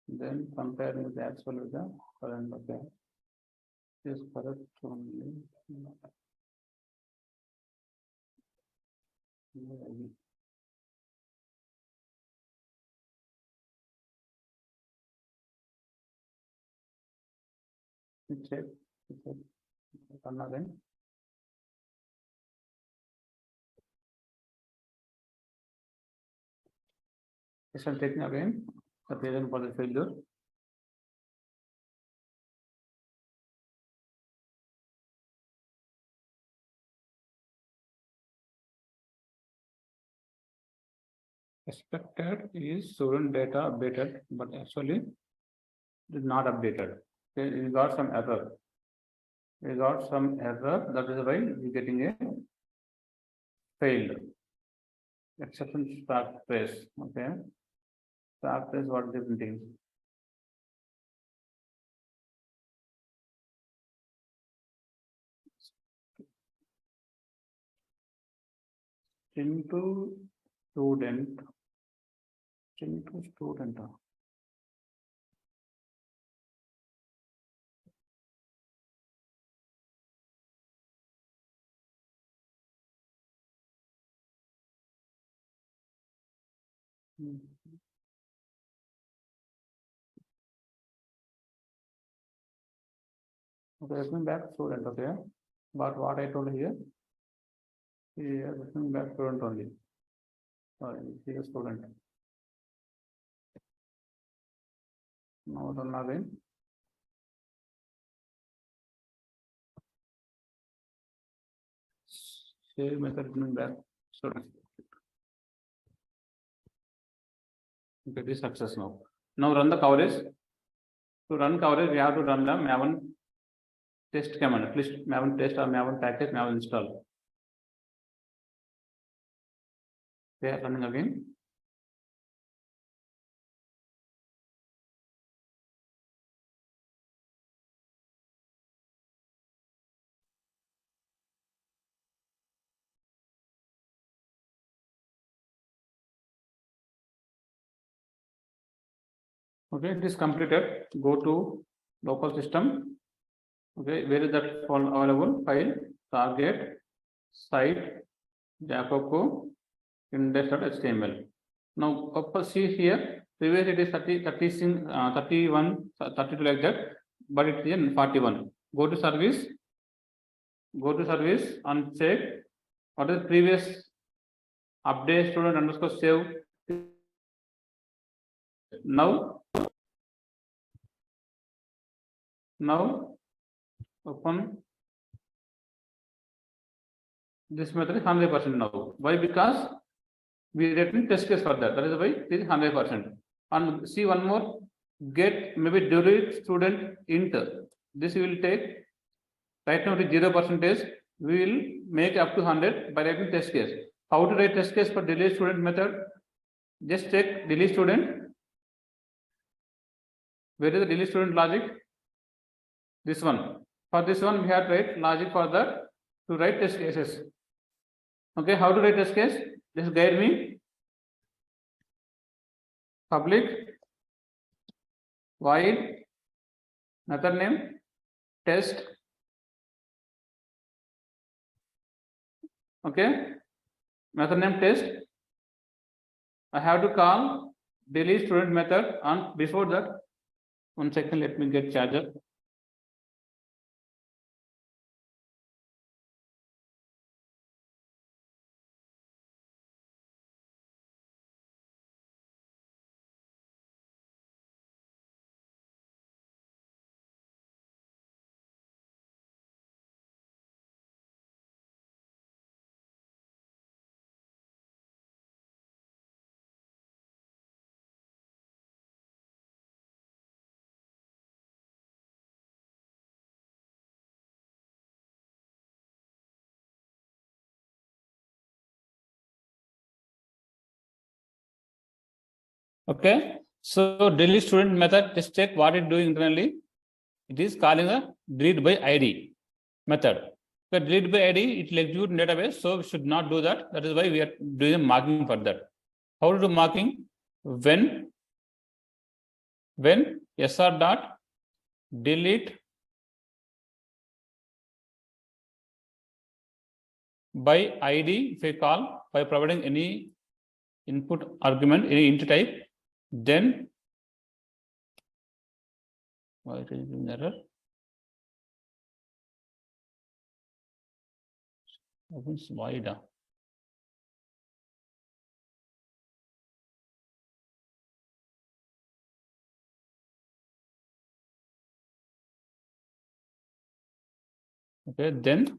Then comparing with the actual with the current. Okay. Is correct only. Check. Run again. Yes, I'm taking again the reason for the failure. Expected is student data updated, but actually it is not updated. Okay, we got some error. That is why we're getting a failed. Exception stack trace. Okay. Stack trace, what different things? String to student. Okay, coming back student. Okay, but what I told here, coming back student only. Sorry, here student. Now run again. Save method coming back student. Okay, this success now. Now run the coverage. To run coverage, we have to run the Maven test command. At least Maven test or Maven package, Maven install. Okay, running again. Okay, it is completed. Go to local system. Okay, where is that file available? File, target, site, Jacoco, index.html. Now, see here, previously it is 30, 31, 32 like that, but it is in 41. Go to service and check what is the previous update student underscore save. Now open this method is 100% now. Why? Because we written test case for that. That is why it is 100%. And see one more, get maybe delete student int. This we will take. Right now it is 0%. We will make up to 100 by writing test case. How to write test case for delete student method? Just check delete student. Where is the delete student logic? This one. For this one, we have to write logic for that to write test cases. Okay, how to write test case? Just guide me. Public void method name test. Okay, method name test. I have to call delete student method, and before that, 1 second, let me get charger. Okay, so delete student method, just check what it doing internally. It is calling a delete by ID method. Okay, delete by ID, it will execute in database, so we should not do that. That is why we are doing a marking for that. How to do marking? When sr dot delete by ID, if I call by providing any input argument, any int type, then why it is in error? Opens wide. Okay, then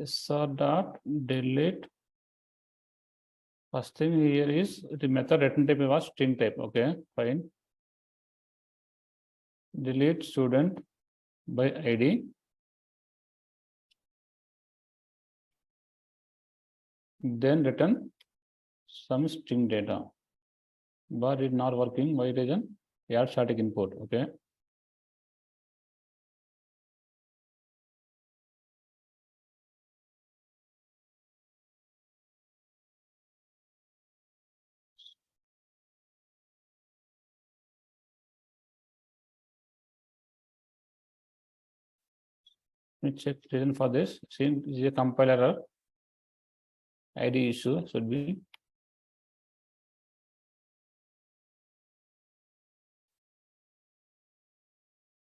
sr dot delete. First thing here is the method return type was string type. Okay, fine. Delete student by ID. Then return some string data. But it's not working. Why reason? Add static input. Okay. Let me check reason for this. Since this is a compiler error, ID issue should be.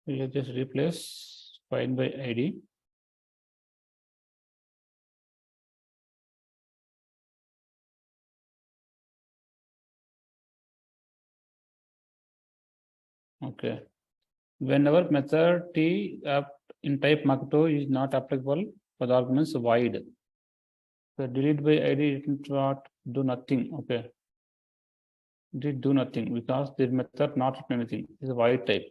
We'll just replace find by ID. Okay. Whenever method T in type Mockito is not applicable for the arguments void. So delete by ID it not do nothing. Okay. Did do nothing because this method not written anything. It's a void type.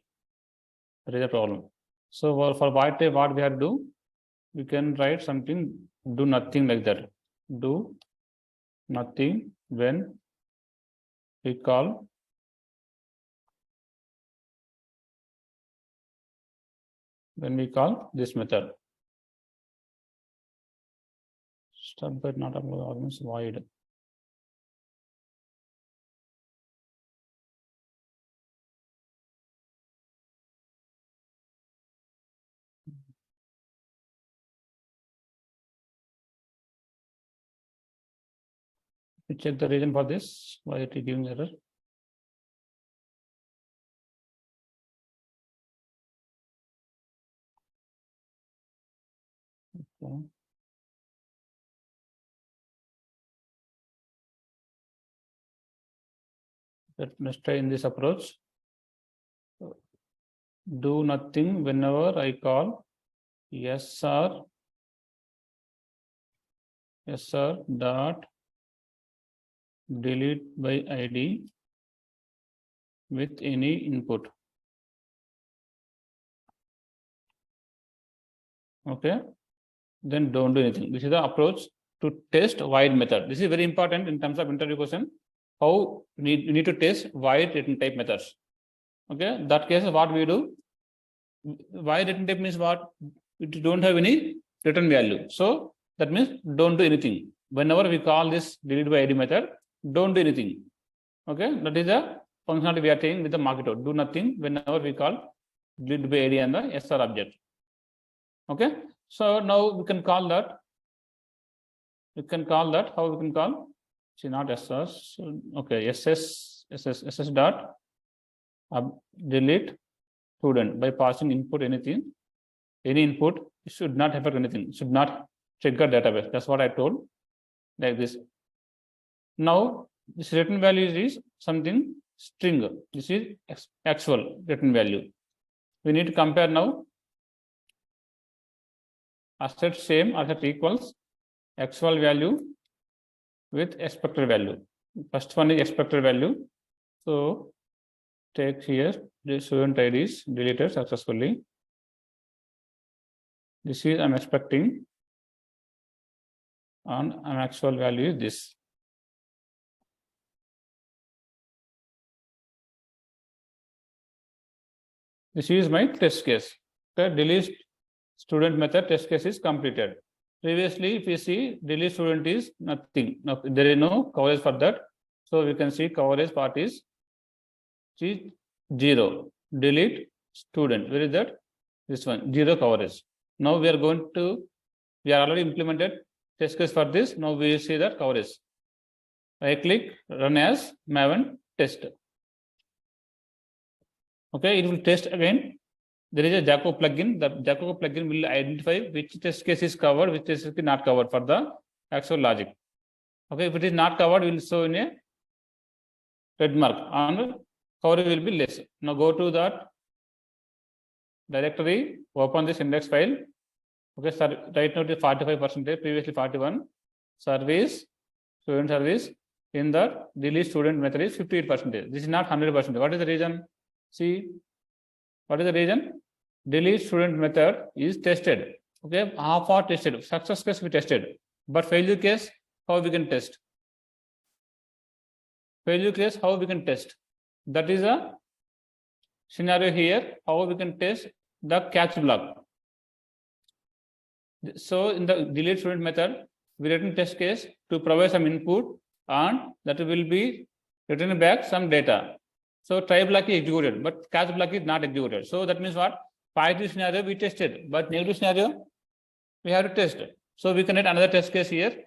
That is a problem. So for void type, what we have to do? We can write something do nothing like that. Do nothing when we call this method. Start by not applicable arguments void. We check the reason for this. Why it is giving error? Okay. Let's try in this approach. Do nothing whenever I call SR dot delete by ID with any input. Okay, then don't do anything. This is the approach to test void method. This is very important in terms of interview question. How you need to test void return type methods. Okay, that case what we do, void return type means what? It don't have any return value. So that means don't do anything. Whenever we call this delete by ID method, don't do anything. Okay, that is the functionality we are taking with the Mockito. Do nothing whenever we call delete by ID and the SR object. Okay, so now we can call that. We can call that. How we can call? See, not SS. Okay, SS dot delete student by passing input anything. Any input should not affect anything. Should not trigger database. That's what I told. Like this. Now this return value is something string. This is actual return value. We need to compare now. Asset same, asset equals actual value with expected value. First one is expected value. So take here the student ID is deleted successfully. This is I'm expecting, and actual value is this. This is my test case. The delete student method test case is completed. Previously, if you see delete student is nothing. No, there is no coverage for that. So we can see coverage part is 0. Delete student. Where is that? This one, 0 coverage. Now we are already implemented test case for this. Now we will see that coverage. I click run as Maven test. Okay, it will test again. There is a Jacoco plugin. The Jacoco plugin will identify which test case is covered, which test case is not covered for the actual logic. Okay, if it is not covered, we will show in a red mark and coverage will be less. Now go to that directory, open this index file. Okay, right now it is 45%, previously 41. Service, student service. In the delete student method is 58%. This is not 100%. What is the reason? See, what is the reason? Delete student method is tested. Okay, half are tested. Success case we tested, but failure case, how we can test? Failure case, how we can test? That is a scenario here. How we can test the catch block. So in the delete student method, we return test case to provide some input, and that will be return back some data. So try block is executed, but catch block is not executed. So that means what? Positive scenario we tested, but negative scenario we have to test. So we can write another test case here.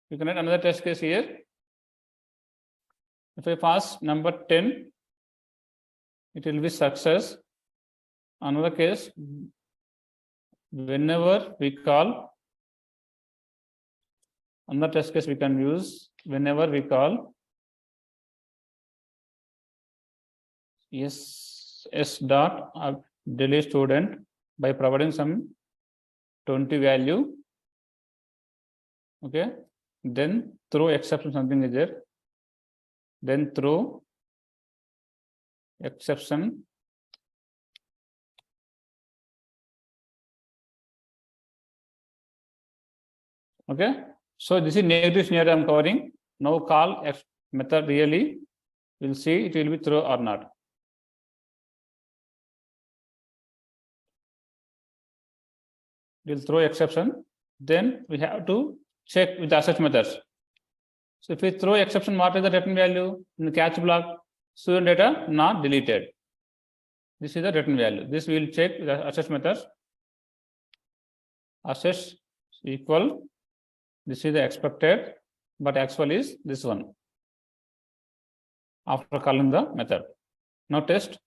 We can write another test case here. If I pass number 10, it will be success. Another case, whenever we call, another test case we can use whenever we call S dot delete student by providing some 20 value. Okay, then throw exception, something is there. Then throw exception. Okay, so this is negative scenario I'm covering. Now call method really. We'll see it will be throw or not. We'll throw exception. Then we have to check with the assert methods. So if we throw exception, what is the return value in the catch block? Student data not deleted. This is the return value. This we will check with the assert methods. Assets equal. This is the expected, but actual is this one. After calling the method. Now test.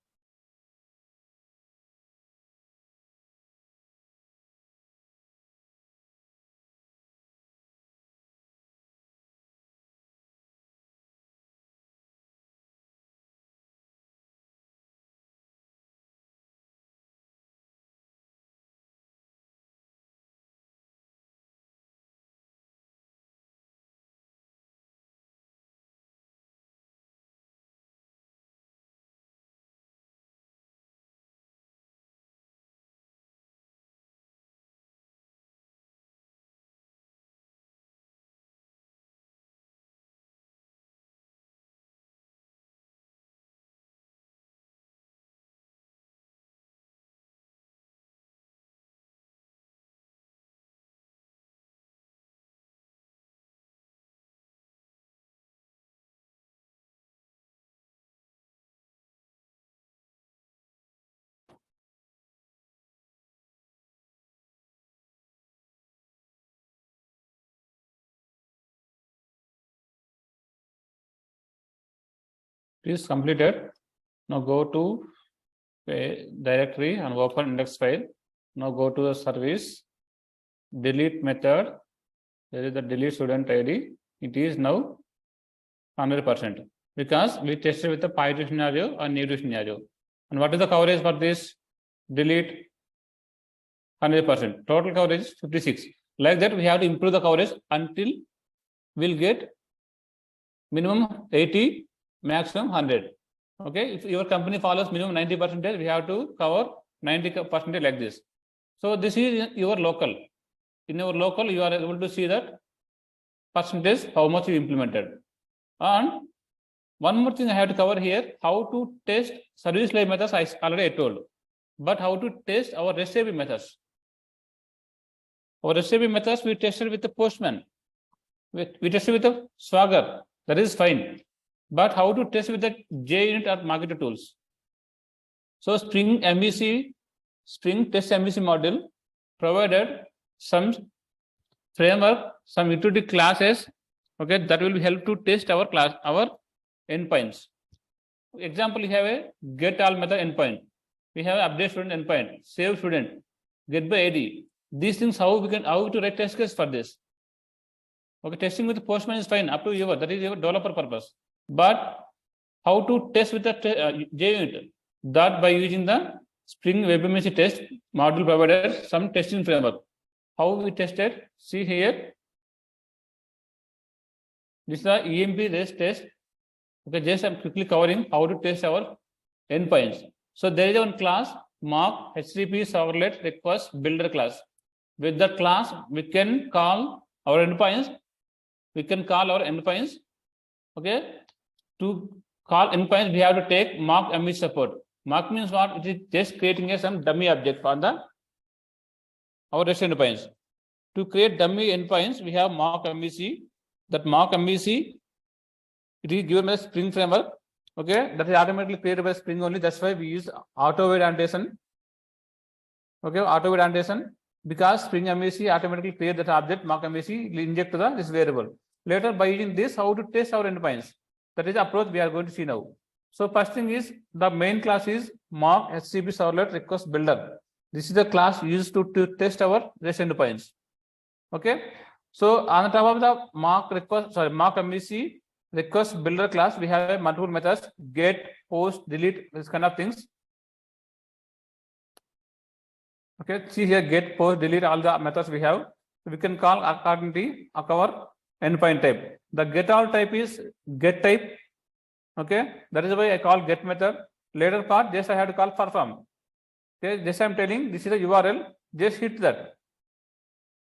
It is completed. Now go to a directory and open index file. Now go to the service, delete method. There is the delete student ID. It is now 100% because we tested with the positive scenario and negative scenario. And what is the coverage for this? Delete 100%. Total coverage is 56. Like that, we have to improve the coverage until we'll get minimum 80, maximum 100. Okay, if your company follows minimum 90%, we have to cover 90% like this. So this is your local. In your local, you are able to see that percentage, how much you implemented. And one more thing I have to cover here, how to test service slave methods, I already told. But how to test our REST API methods. Our REST API methods, we tested with the Postman. We tested with the Swagger. That is fine. But how to test with the JUnit or Mockito tools? So Spring MVC, Spring Test MVC module provided some framework, some utility classes, okay, that will help to test our class, our endpoints. Example, we have a get all method endpoint. We have update student endpoint, save student, get by ID. These things, how to write test case for this. Okay, testing with the Postman is fine, up to you, that is your developer purpose. But how to test with the JUnit? That by using the Spring WebMVC test module provided some testing framework. How we tested? See here. This is the EMP REST test. Okay, just I'm quickly covering how to test our endpoints. So there is one class, mock HTTP servlet request builder class. With that class, we can call our endpoints. Okay. To call endpoints, we have to take mock MVC support. Mock means what? It is just creating some dummy object for our REST endpoints. To create dummy endpoints, we have mock MVC. That mock MVC, it is given by Spring framework. Okay, that is automatically created by Spring only. That's why we use auto-wait annotation. Okay, auto-wait annotation, because Spring MVC automatically create that object, mock MVC, inject to this variable. Later, by using this, how to test our endpoints. That is the approach we are going to see now. So first thing is, the main class is mock HTTP servlet request builder. This is the class used to test our REST endpoints. Okay. So on the top of the mock MVC request builder class, we have multiple methods: get, post, delete, this kind of things. Okay, see here, get, post, delete, all the methods we have. We can call according to our endpoint type. The get all type is get type. Okay, that is why I call get method. Later part, just I have to call perform. Okay, just I'm telling this is the URL. Just hit that.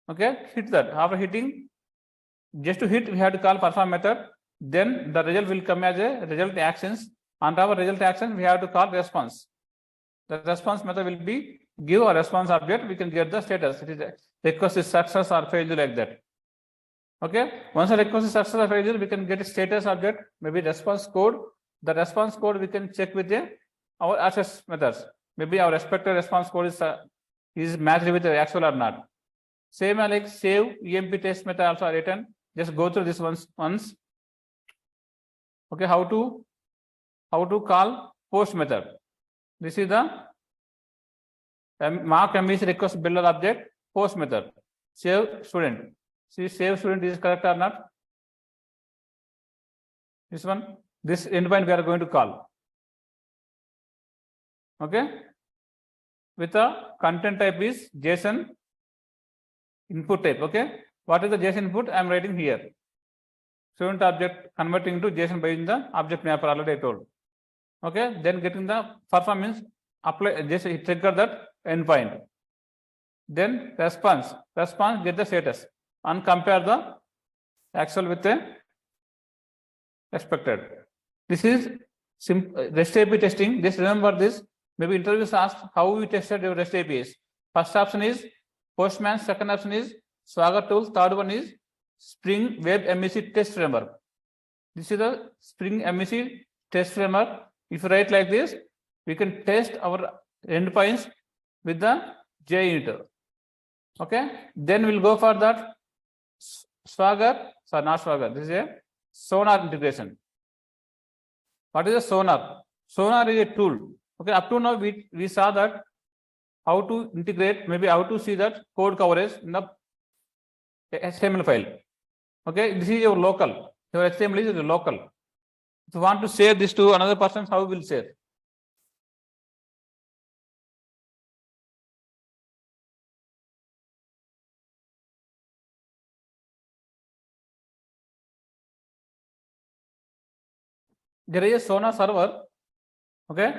Okay, hit that. After hitting, just to hit, we have to call perform method. Then the result will come as a result actions. On top of result action, we have to call response. The response method will be give a response object. We can get the status. It is a request is success or failure, like that. Okay, once a request is success or failure, we can get a status object, maybe response code. The response code we can check with our access methods. Maybe our expected response code is matched with the actual or not. Same like save EMP test method also written. Just go through this once. Okay, how to call post method. This is the mock MVC request builder object post method. Save student. See, save student is correct or not? This one, this endpoint we are going to call. Okay, with the content type is JSON input type. Okay, what is the JSON input? I am writing here. Student object converting to JSON by using the object mapper, already I told. Okay, then getting the performance, apply, just trigger that endpoint. Then response get the status and compare the actual with the expected. This is REST API testing. Just remember this. Maybe interviews ask how we tested your REST APIs. First option is Postman. Second option is Swagger tools. Third one is Spring Web MVC test framework. This is the Spring MVC test framework. If you write like this, we can test our endpoints with the JUnit. Okay, then we'll go for that Swagger. Sorry, not Swagger. This is a Sonar integration. What is a sonar? Sonar is a tool. Okay, up to now we saw that how to integrate, maybe how to see that code coverage in the HTML file. Okay, this is your local. Your HTML is your local. If you want to share this to another person, how will share? There is a Sonar server, okay,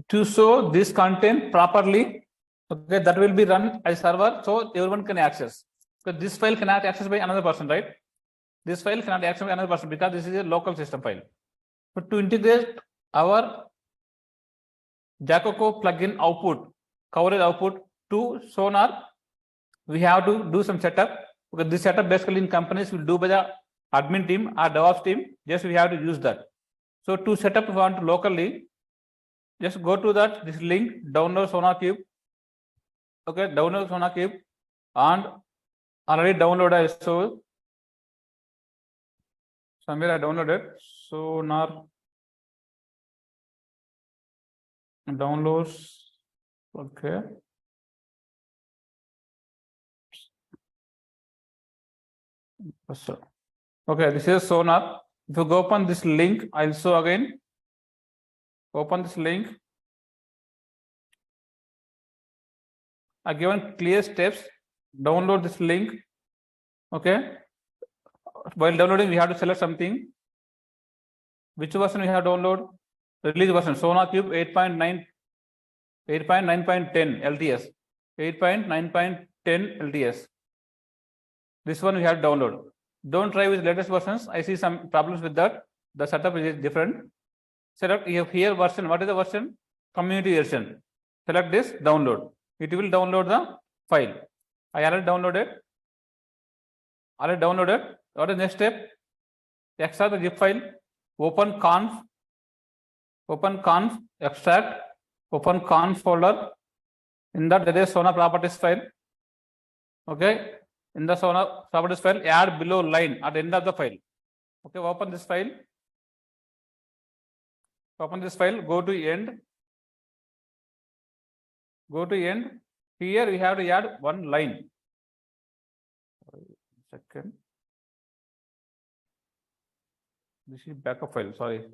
to show this content properly. Okay, that will be run as server, so everyone can access. Because this file cannot access by another person, right? This file cannot access by another person because this is a local system file. But to integrate our Jacoco plugin output, coverage output to Sonar, we have to do some setup. Because this setup basically in companies will do by the admin team or DevOps team. Just we have to use that. So to set up, if you want to locally, just go to this link, download Sonar Cube. Okay, download Sonar Cube, and already downloaded. So somewhere I downloaded Sonar downloads. Okay. Okay, this is Sonar. If you go open this link, I'll show again. Open this link. I given clear steps. Download this link. Okay. While downloading, we have to select something. Which version we have to download? Release version. Sonar Cube 8.9, 8.9.10 LTS. 8.9.10 LTS. This one we have to download. Don't try with latest versions. I see some problems with that. The setup is different. Select here version. What is the version? Community version. Select this, download. It will download the file. I already downloaded. What is the next step? Extract the zip file. Open conf, extract, open conf folder. In that there is Sonar properties file. Okay. In the Sonar properties file, add below line at the end of the file. Okay, open this file. Go to end. Here we have to add one line. Second. This is backup file. Sorry.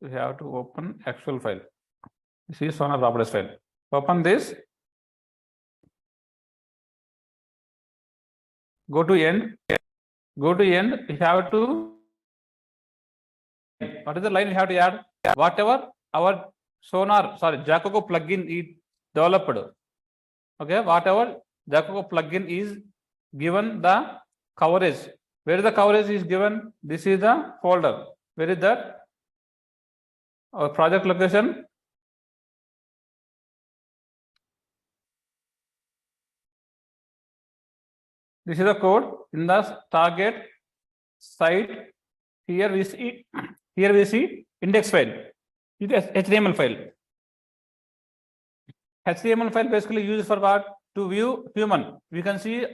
We have to open actual file. This is Sonar properties file. Open this. Go to end. We have to. What is the line we have to add? Whatever our Jacoco plugin is developed. Okay, whatever Jacoco plugin is given the coverage. Where the coverage is given? This is the folder. Where is that? Our project location. This is the code in the target site. Here we see index file. It is HTML file. HTML file basically used for what? To view human. We can see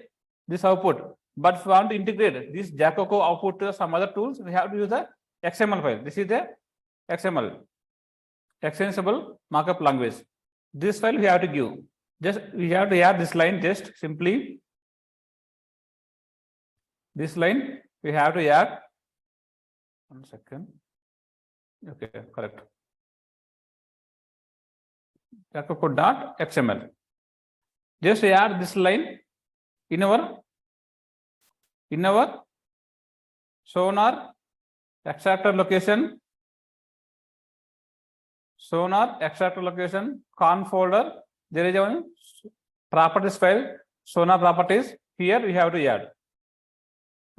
this output. But if we want to integrate this Jacoco output to some other tools, we have to use the XML file. This is the XML, extensible markup language. This file we have to give. Just we have to add this line. Just simply this line we have to add. 1 second. Okay, correct. Jacoco.xml. Just add this line in our Sonar extractor location. Conf folder. There is a properties file. Sonar properties. Here we have to add.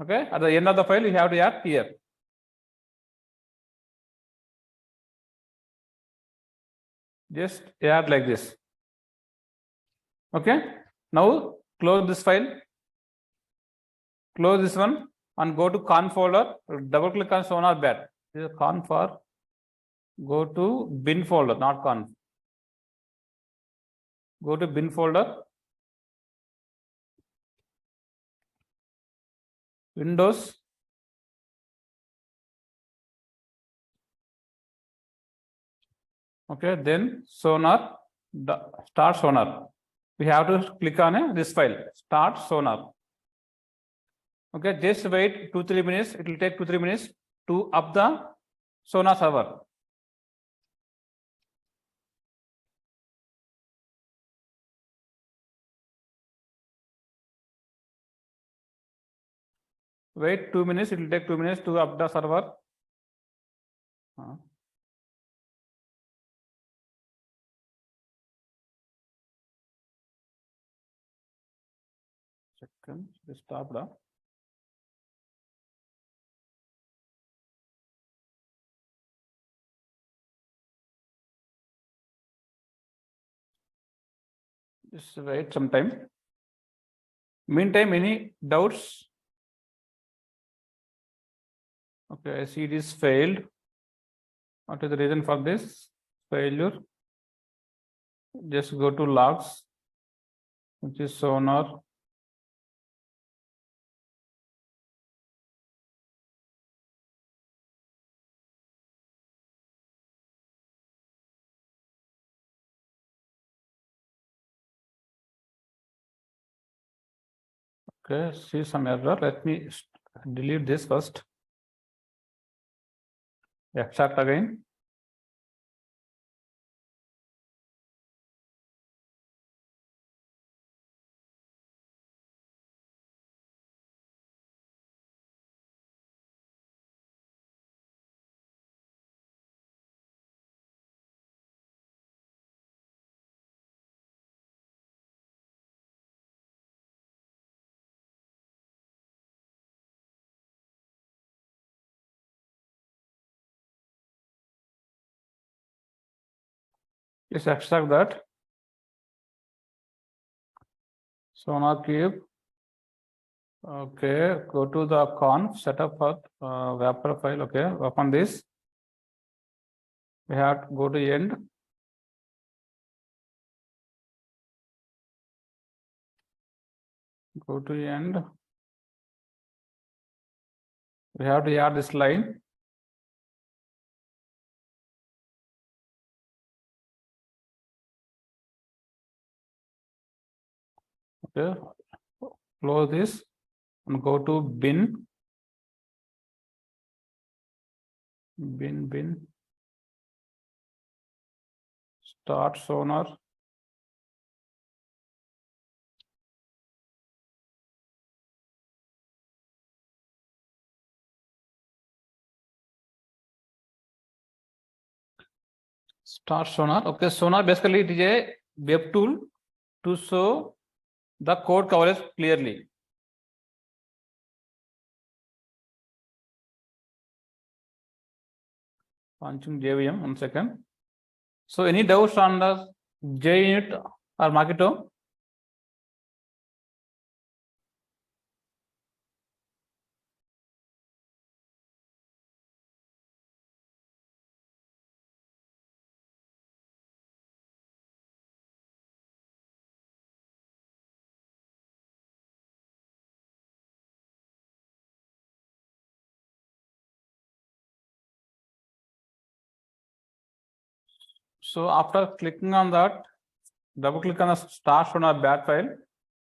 Okay, at the end of the file, we have to add here. Just add like this. Okay, now close this file. Close this one and go to conf folder. Double click on Sonar bat. This is conf for. Go to bin folder, not conf. Go to bin folder. Windows. Okay, then Sonar, start Sonar. We have to click on this file, start Sonar. Okay, just wait 2-3 minutes. It will take 2-3 minutes to up the Sonar server. Wait 2 minutes. It will take 2 minutes to up the server. Second, stop the. Just wait some time. Meantime, any doubts? Okay, I see this failed. What is the reason for this failure? Just go to logs, which is Sonar. Okay, see some error. Let me delete this first. Extract again. Let's extract that. Sonar cube. Okay, go to the conf setup for wrapper file. Okay, open this. We have to go to end. Go to end. We have to add this line. Okay, close this and go to bin. Start Sonar. Start Sonar. Okay, Sonar basically it is a web tool to show the code coverage clearly. Launching JVM, 1 second. So any doubts on the JUnit or Mockito? So after clicking on that, double click on the start Sonar bat file,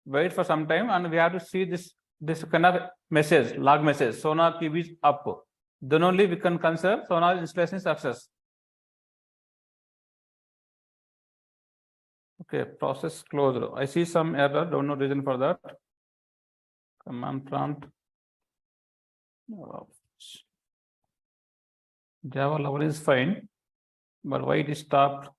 wait for some time, and we have to see this kind of message, log message, Sonar cube is up. Then only we can consider Sonar installation success. Okay, process closed. I see some error, don't know reason for that. Command prompt. Java level is fine, but why it is stopped?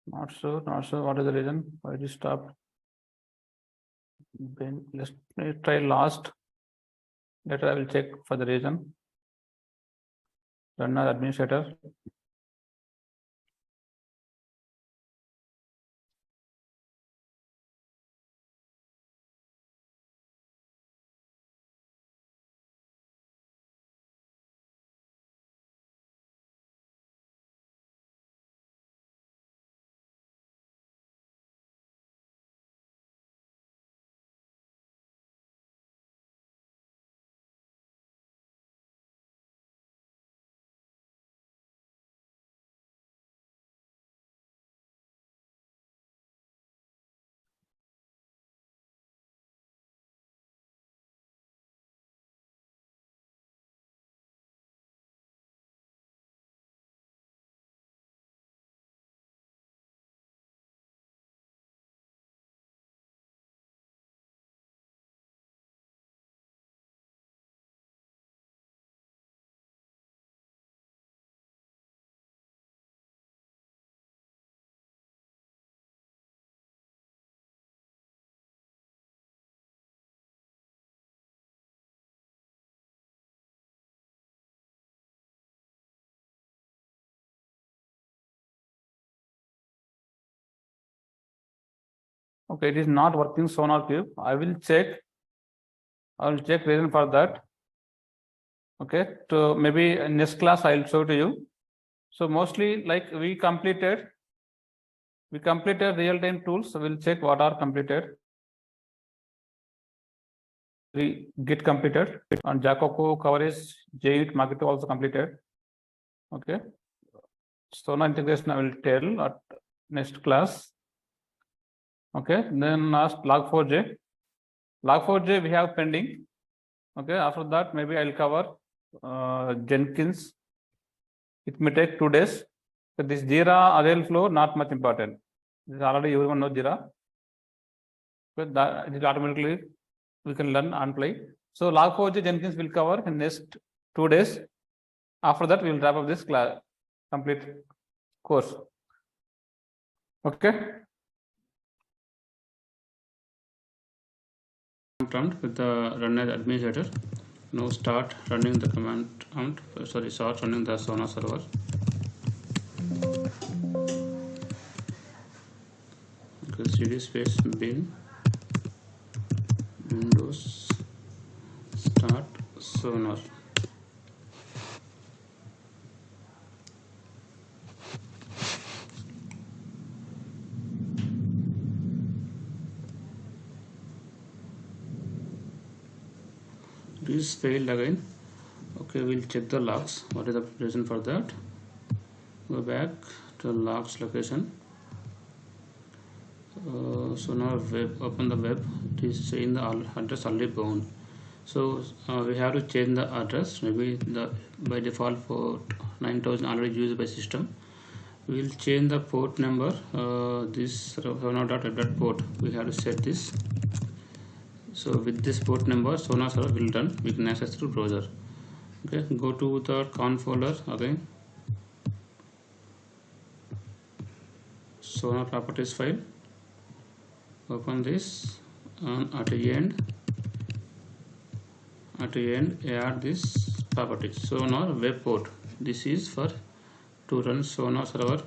Not sure what is the reason why it is stopped. Then let's try last. Later I will check for the reason. Runner administrator. Okay, it is not working Sonar cube. I will check reason for that. Okay, to maybe next class I will show to you. So mostly like we completed real-time tools. So we'll check what are completed. We get completed on Jacoco coverage, J8 Mockito also completed. Okay, Sonar integration I will tell at next class. Okay, then last log4j. Log4j we have pending. Okay, after that maybe I'll cover Jenkins. It may take 2 days. So this Jira Agile flow not much important. This is already everyone knows Jira. But that it is automatically we can learn and play. So log4j Jenkins will cover in next 2 days. After that, we will wrap up this class complete course. Okay. Prompt with the run as administrator. Now start running the command prompt. Start running the Sonar server. Okay, cd space bin Windows start Sonar. This failed again. Okay, we'll check the logs. What is the reason for that? Go back to logs location. Sonar web, open the web. It is saying the address already bound. So we have to change the address. Maybe the by default port 9000 already used by system. We will change the port number. This Sonar.web port. We have to set this. So with this port number, Sonar server will run. We can access through browser. Okay, go to the conf folder again. Sonar properties file. Open this and at the end add this properties. Sonar web port. This is for to run Sonar server.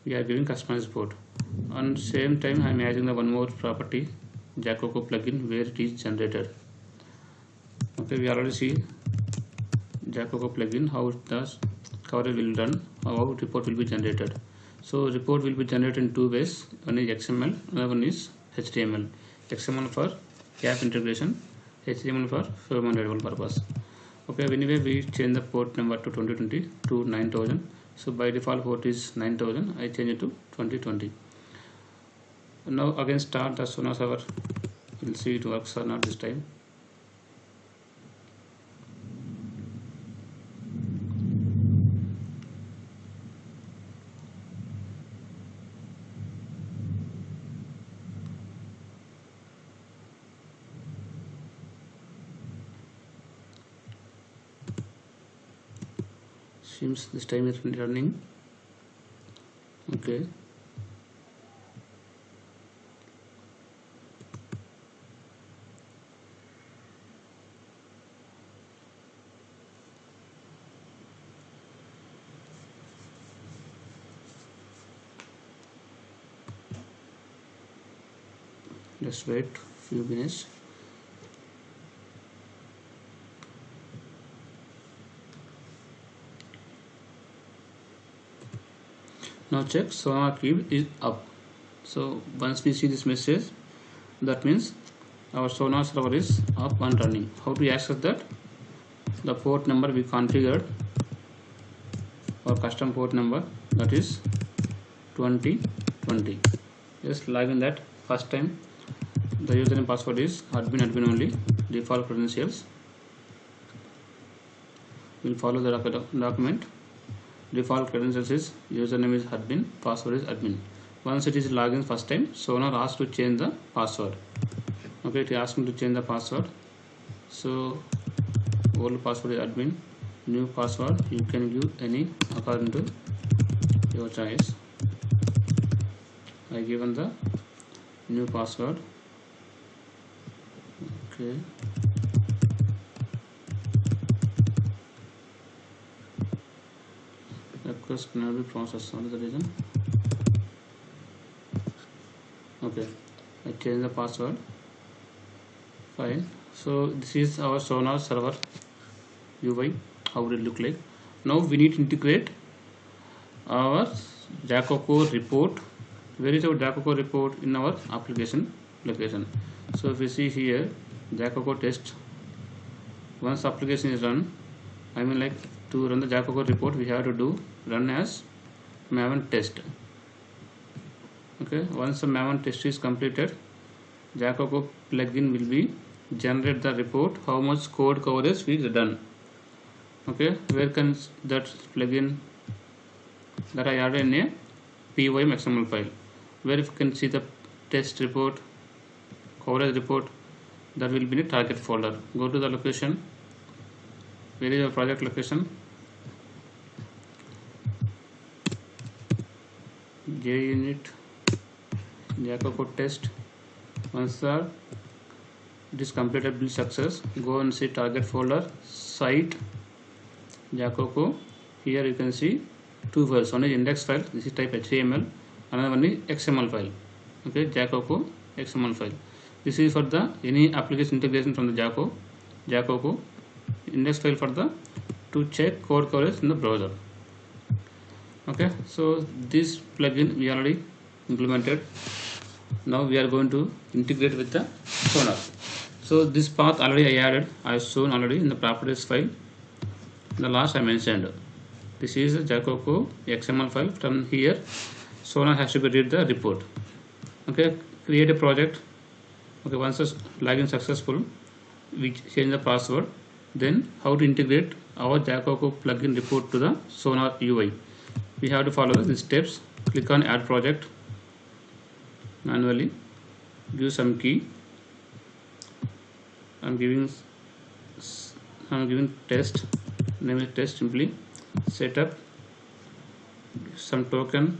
We are giving customized port. And same time I am adding the one more property, Jacoco plugin, where it is generated. Okay, we already see Jacoco plugin, how the coverage will run, how report will be generated. So report will be generated in 2 ways. One is XML, another one is HTML. XML for CAP integration, HTML for human readable purpose. Okay, anyway we change the port number to 2020 to 9000. So by default port is 9000. I change it to 2020. Now again start the Sonar server. We'll see it works or not this time. Seems this time it's running. Okay. Just wait few minutes. Now check Sonar cube is up. So once we see this message, that means our Sonar server is up and running. How to access that? The port number we configured, our custom port number, that is 2020. Just log in that first time. The username password is admin only, default credentials. We'll follow the document. Default credentials is username is admin, password is admin. Once it is login first time, Sonar asks to change the password. Okay, it is asking to change the password. So old password is admin, new password you can give any according to your choice. I given the new password. Okay. Request cannot be processed. What is the reason? Okay. I change the password. Fine. So this is our Sonar server UI. How will it look like? Now we need to integrate our Jacoco report. Where is our Jacoco report in our application location? So if we see here, Jacoco test. Once application is run, I mean, like, to run the Jacoco report, we have to do run as maven test. Okay, once the maven test is completed, Jacoco plugin will be generate the report how much code coverage is done. Okay, where can that plugin that I added in a .pym.xml file, where you can see the test report, coverage report, that will be in a target folder. Go to the location. Where is your project location? JUnit Jacoco test. Once it is completed build success, go and see target folder, site Jacoco. Here you can see two files. One is index file, this is type HTML, another one is XML file. Okay, Jacoco XML file. This is for the any application integration from the Jacoco. Index file for the to check code coverage in the browser. Okay, so this plugin we already implemented. Now we are going to integrate with the Sonar. So this path already I added, I have shown already in the properties file. The last I mentioned, this is a Jacoco XML file. From here, Sonar has to read the report. Okay, create a project. Okay, once the login successful, we change the password. Then how to integrate our Jacoco plugin report to the Sonar UI. We have to follow these steps. Click on add project manually, give some key. I'm giving test, name is test, simply setup, some token,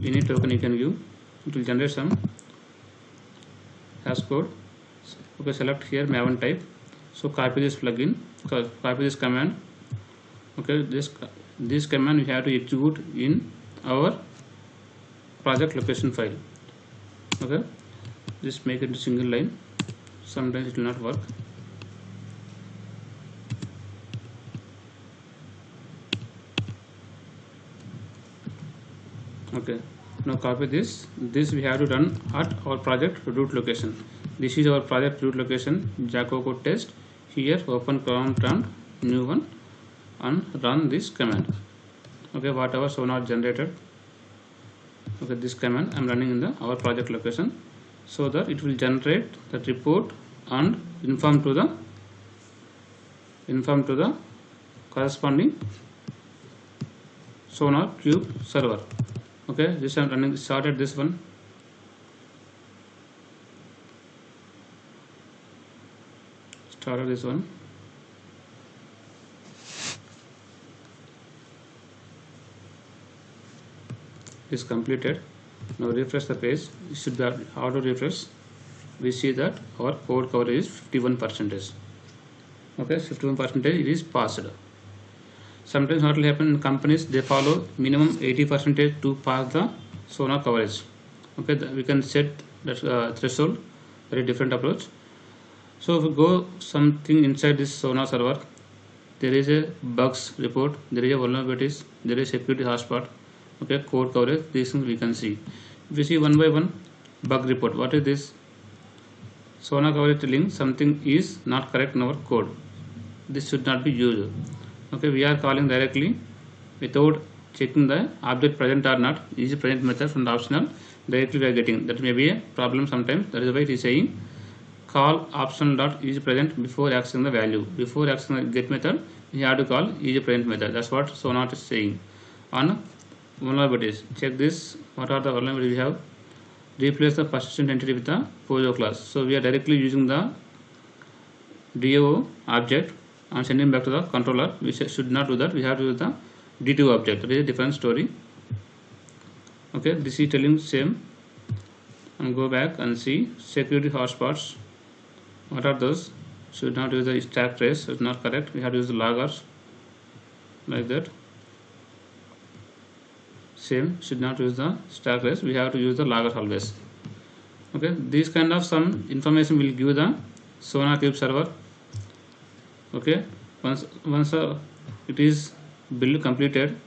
any token you can give, it will generate some hash code. Okay, select here maven type. So copy this plugin, copy this command. Okay, this command we have to execute in our project location file. Okay, just make it a single line. Sometimes it will not work. Okay, now copy this. This we have to run at our project root location. This is our project root location, Jacoco test. Here open prompt, new one, and run this command. Okay, whatever Sonar generated. Okay, this command I am running in our project location, so that it will generate the report and inform to the corresponding Sonar cube server. Okay, this I am running, started this one. Started this one. Is completed. Now refresh the page. It should be auto refresh. We see that our code coverage is 51%. Okay, 51% it is passed. Sometimes what will happen in companies, they follow minimum 80% to pass the Sonar coverage. Okay, we can set that threshold, very different approach. So if we go something inside this Sonar server, there is a bugs report, there is a vulnerabilities, there is security hotspot. Okay, code coverage, these things we can see. If we see one by one, bug report, what is this? Sonar coverage telling something is not correct in our code. This should not be used. Okay, we are calling directly without checking the object present or not. Is present method from the optional. Directly we are getting. That may be a problem sometimes. That is why it is saying call optional dot is present before accessing the value. Before accessing the get method, we have to call is present method. That's what Sonar is saying. On vulnerabilities, check this. What are the vulnerabilities we have? Replace the persistent entity with the POSO class. So we are directly using the DAO object and sending back to the controller. We should not do that. We have to use the D2 object. That is a different story. Okay, this is telling same. And go back and see security hotspots. What are those? Should not use the stack trace. It's not correct. We have to use the loggers like that. Same, should not use the stack trace. We have to use the loggers always. Okay, these kind of some information will give the Sonar Cube server. Okay, once it is build completed,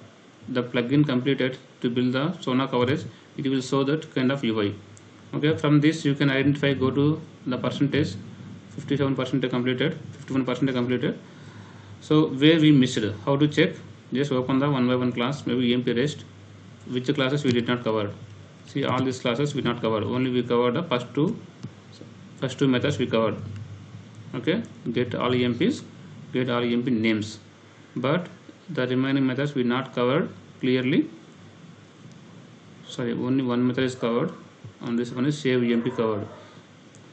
the plugin completed to build the Sonar coverage, it will show that kind of UI. Okay, from this you can identify, go to the percentage, 57% completed, 51% completed. So where we missed, how to check? Just open the one by one class, maybe EMP REST, which classes we did not cover. See, all these classes we not covered, only we covered the first two methods we covered. Okay, get all EMPs, get all EMP names, but the remaining methods we not covered clearly. Sorry, only one method is covered, and this one is save EMP covered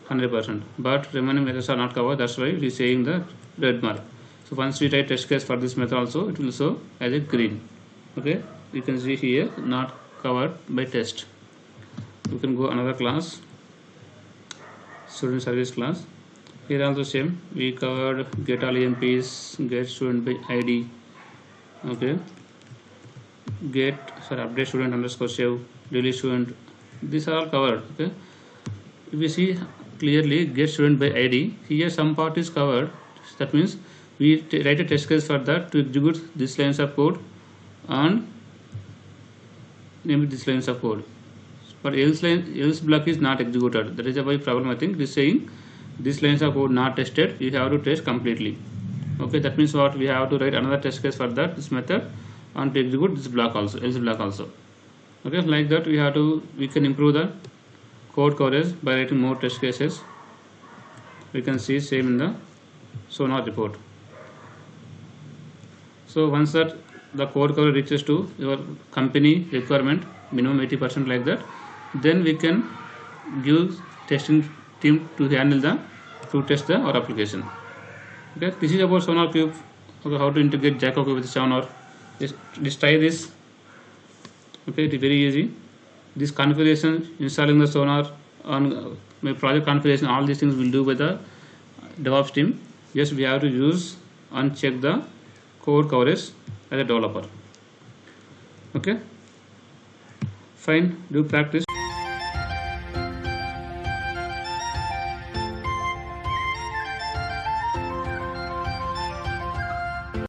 100%, but remaining methods are not covered. That's why we is saying the red mark. So once we write test case for this method also, it will show as a green. Okay, you can see here not covered by test. You can go another class, student service class. Here also same, we covered get all EMPs, get student by ID. Okay, update student underscore save, delete student, these are all covered. Okay, if we see clearly get student by ID, here some part is covered. That means we write a test case for that to execute this lines of code and name this lines of code, but else block is not executed. That is a why problem. I think it is saying this lines of code not tested, you have to test completely. Okay, that means what, we have to write another test case for that this method and to execute this block also, else block also. Okay, like that we can improve the code coverage by writing more test cases. We can see same in the Sonar report. So once that the code coverage reaches to your company requirement, minimum 80% like that, then we can give testing team to handle to test our application. Okay, this is about Sonar Cube. Okay, how to integrate Jacoco with Sonar. Just try this. Okay, it is very easy. This configuration, installing the Sonar on my project configuration, all these things will do by the DevOps team. Just we have to use and check the code coverage as a developer. Okay, fine, do practice.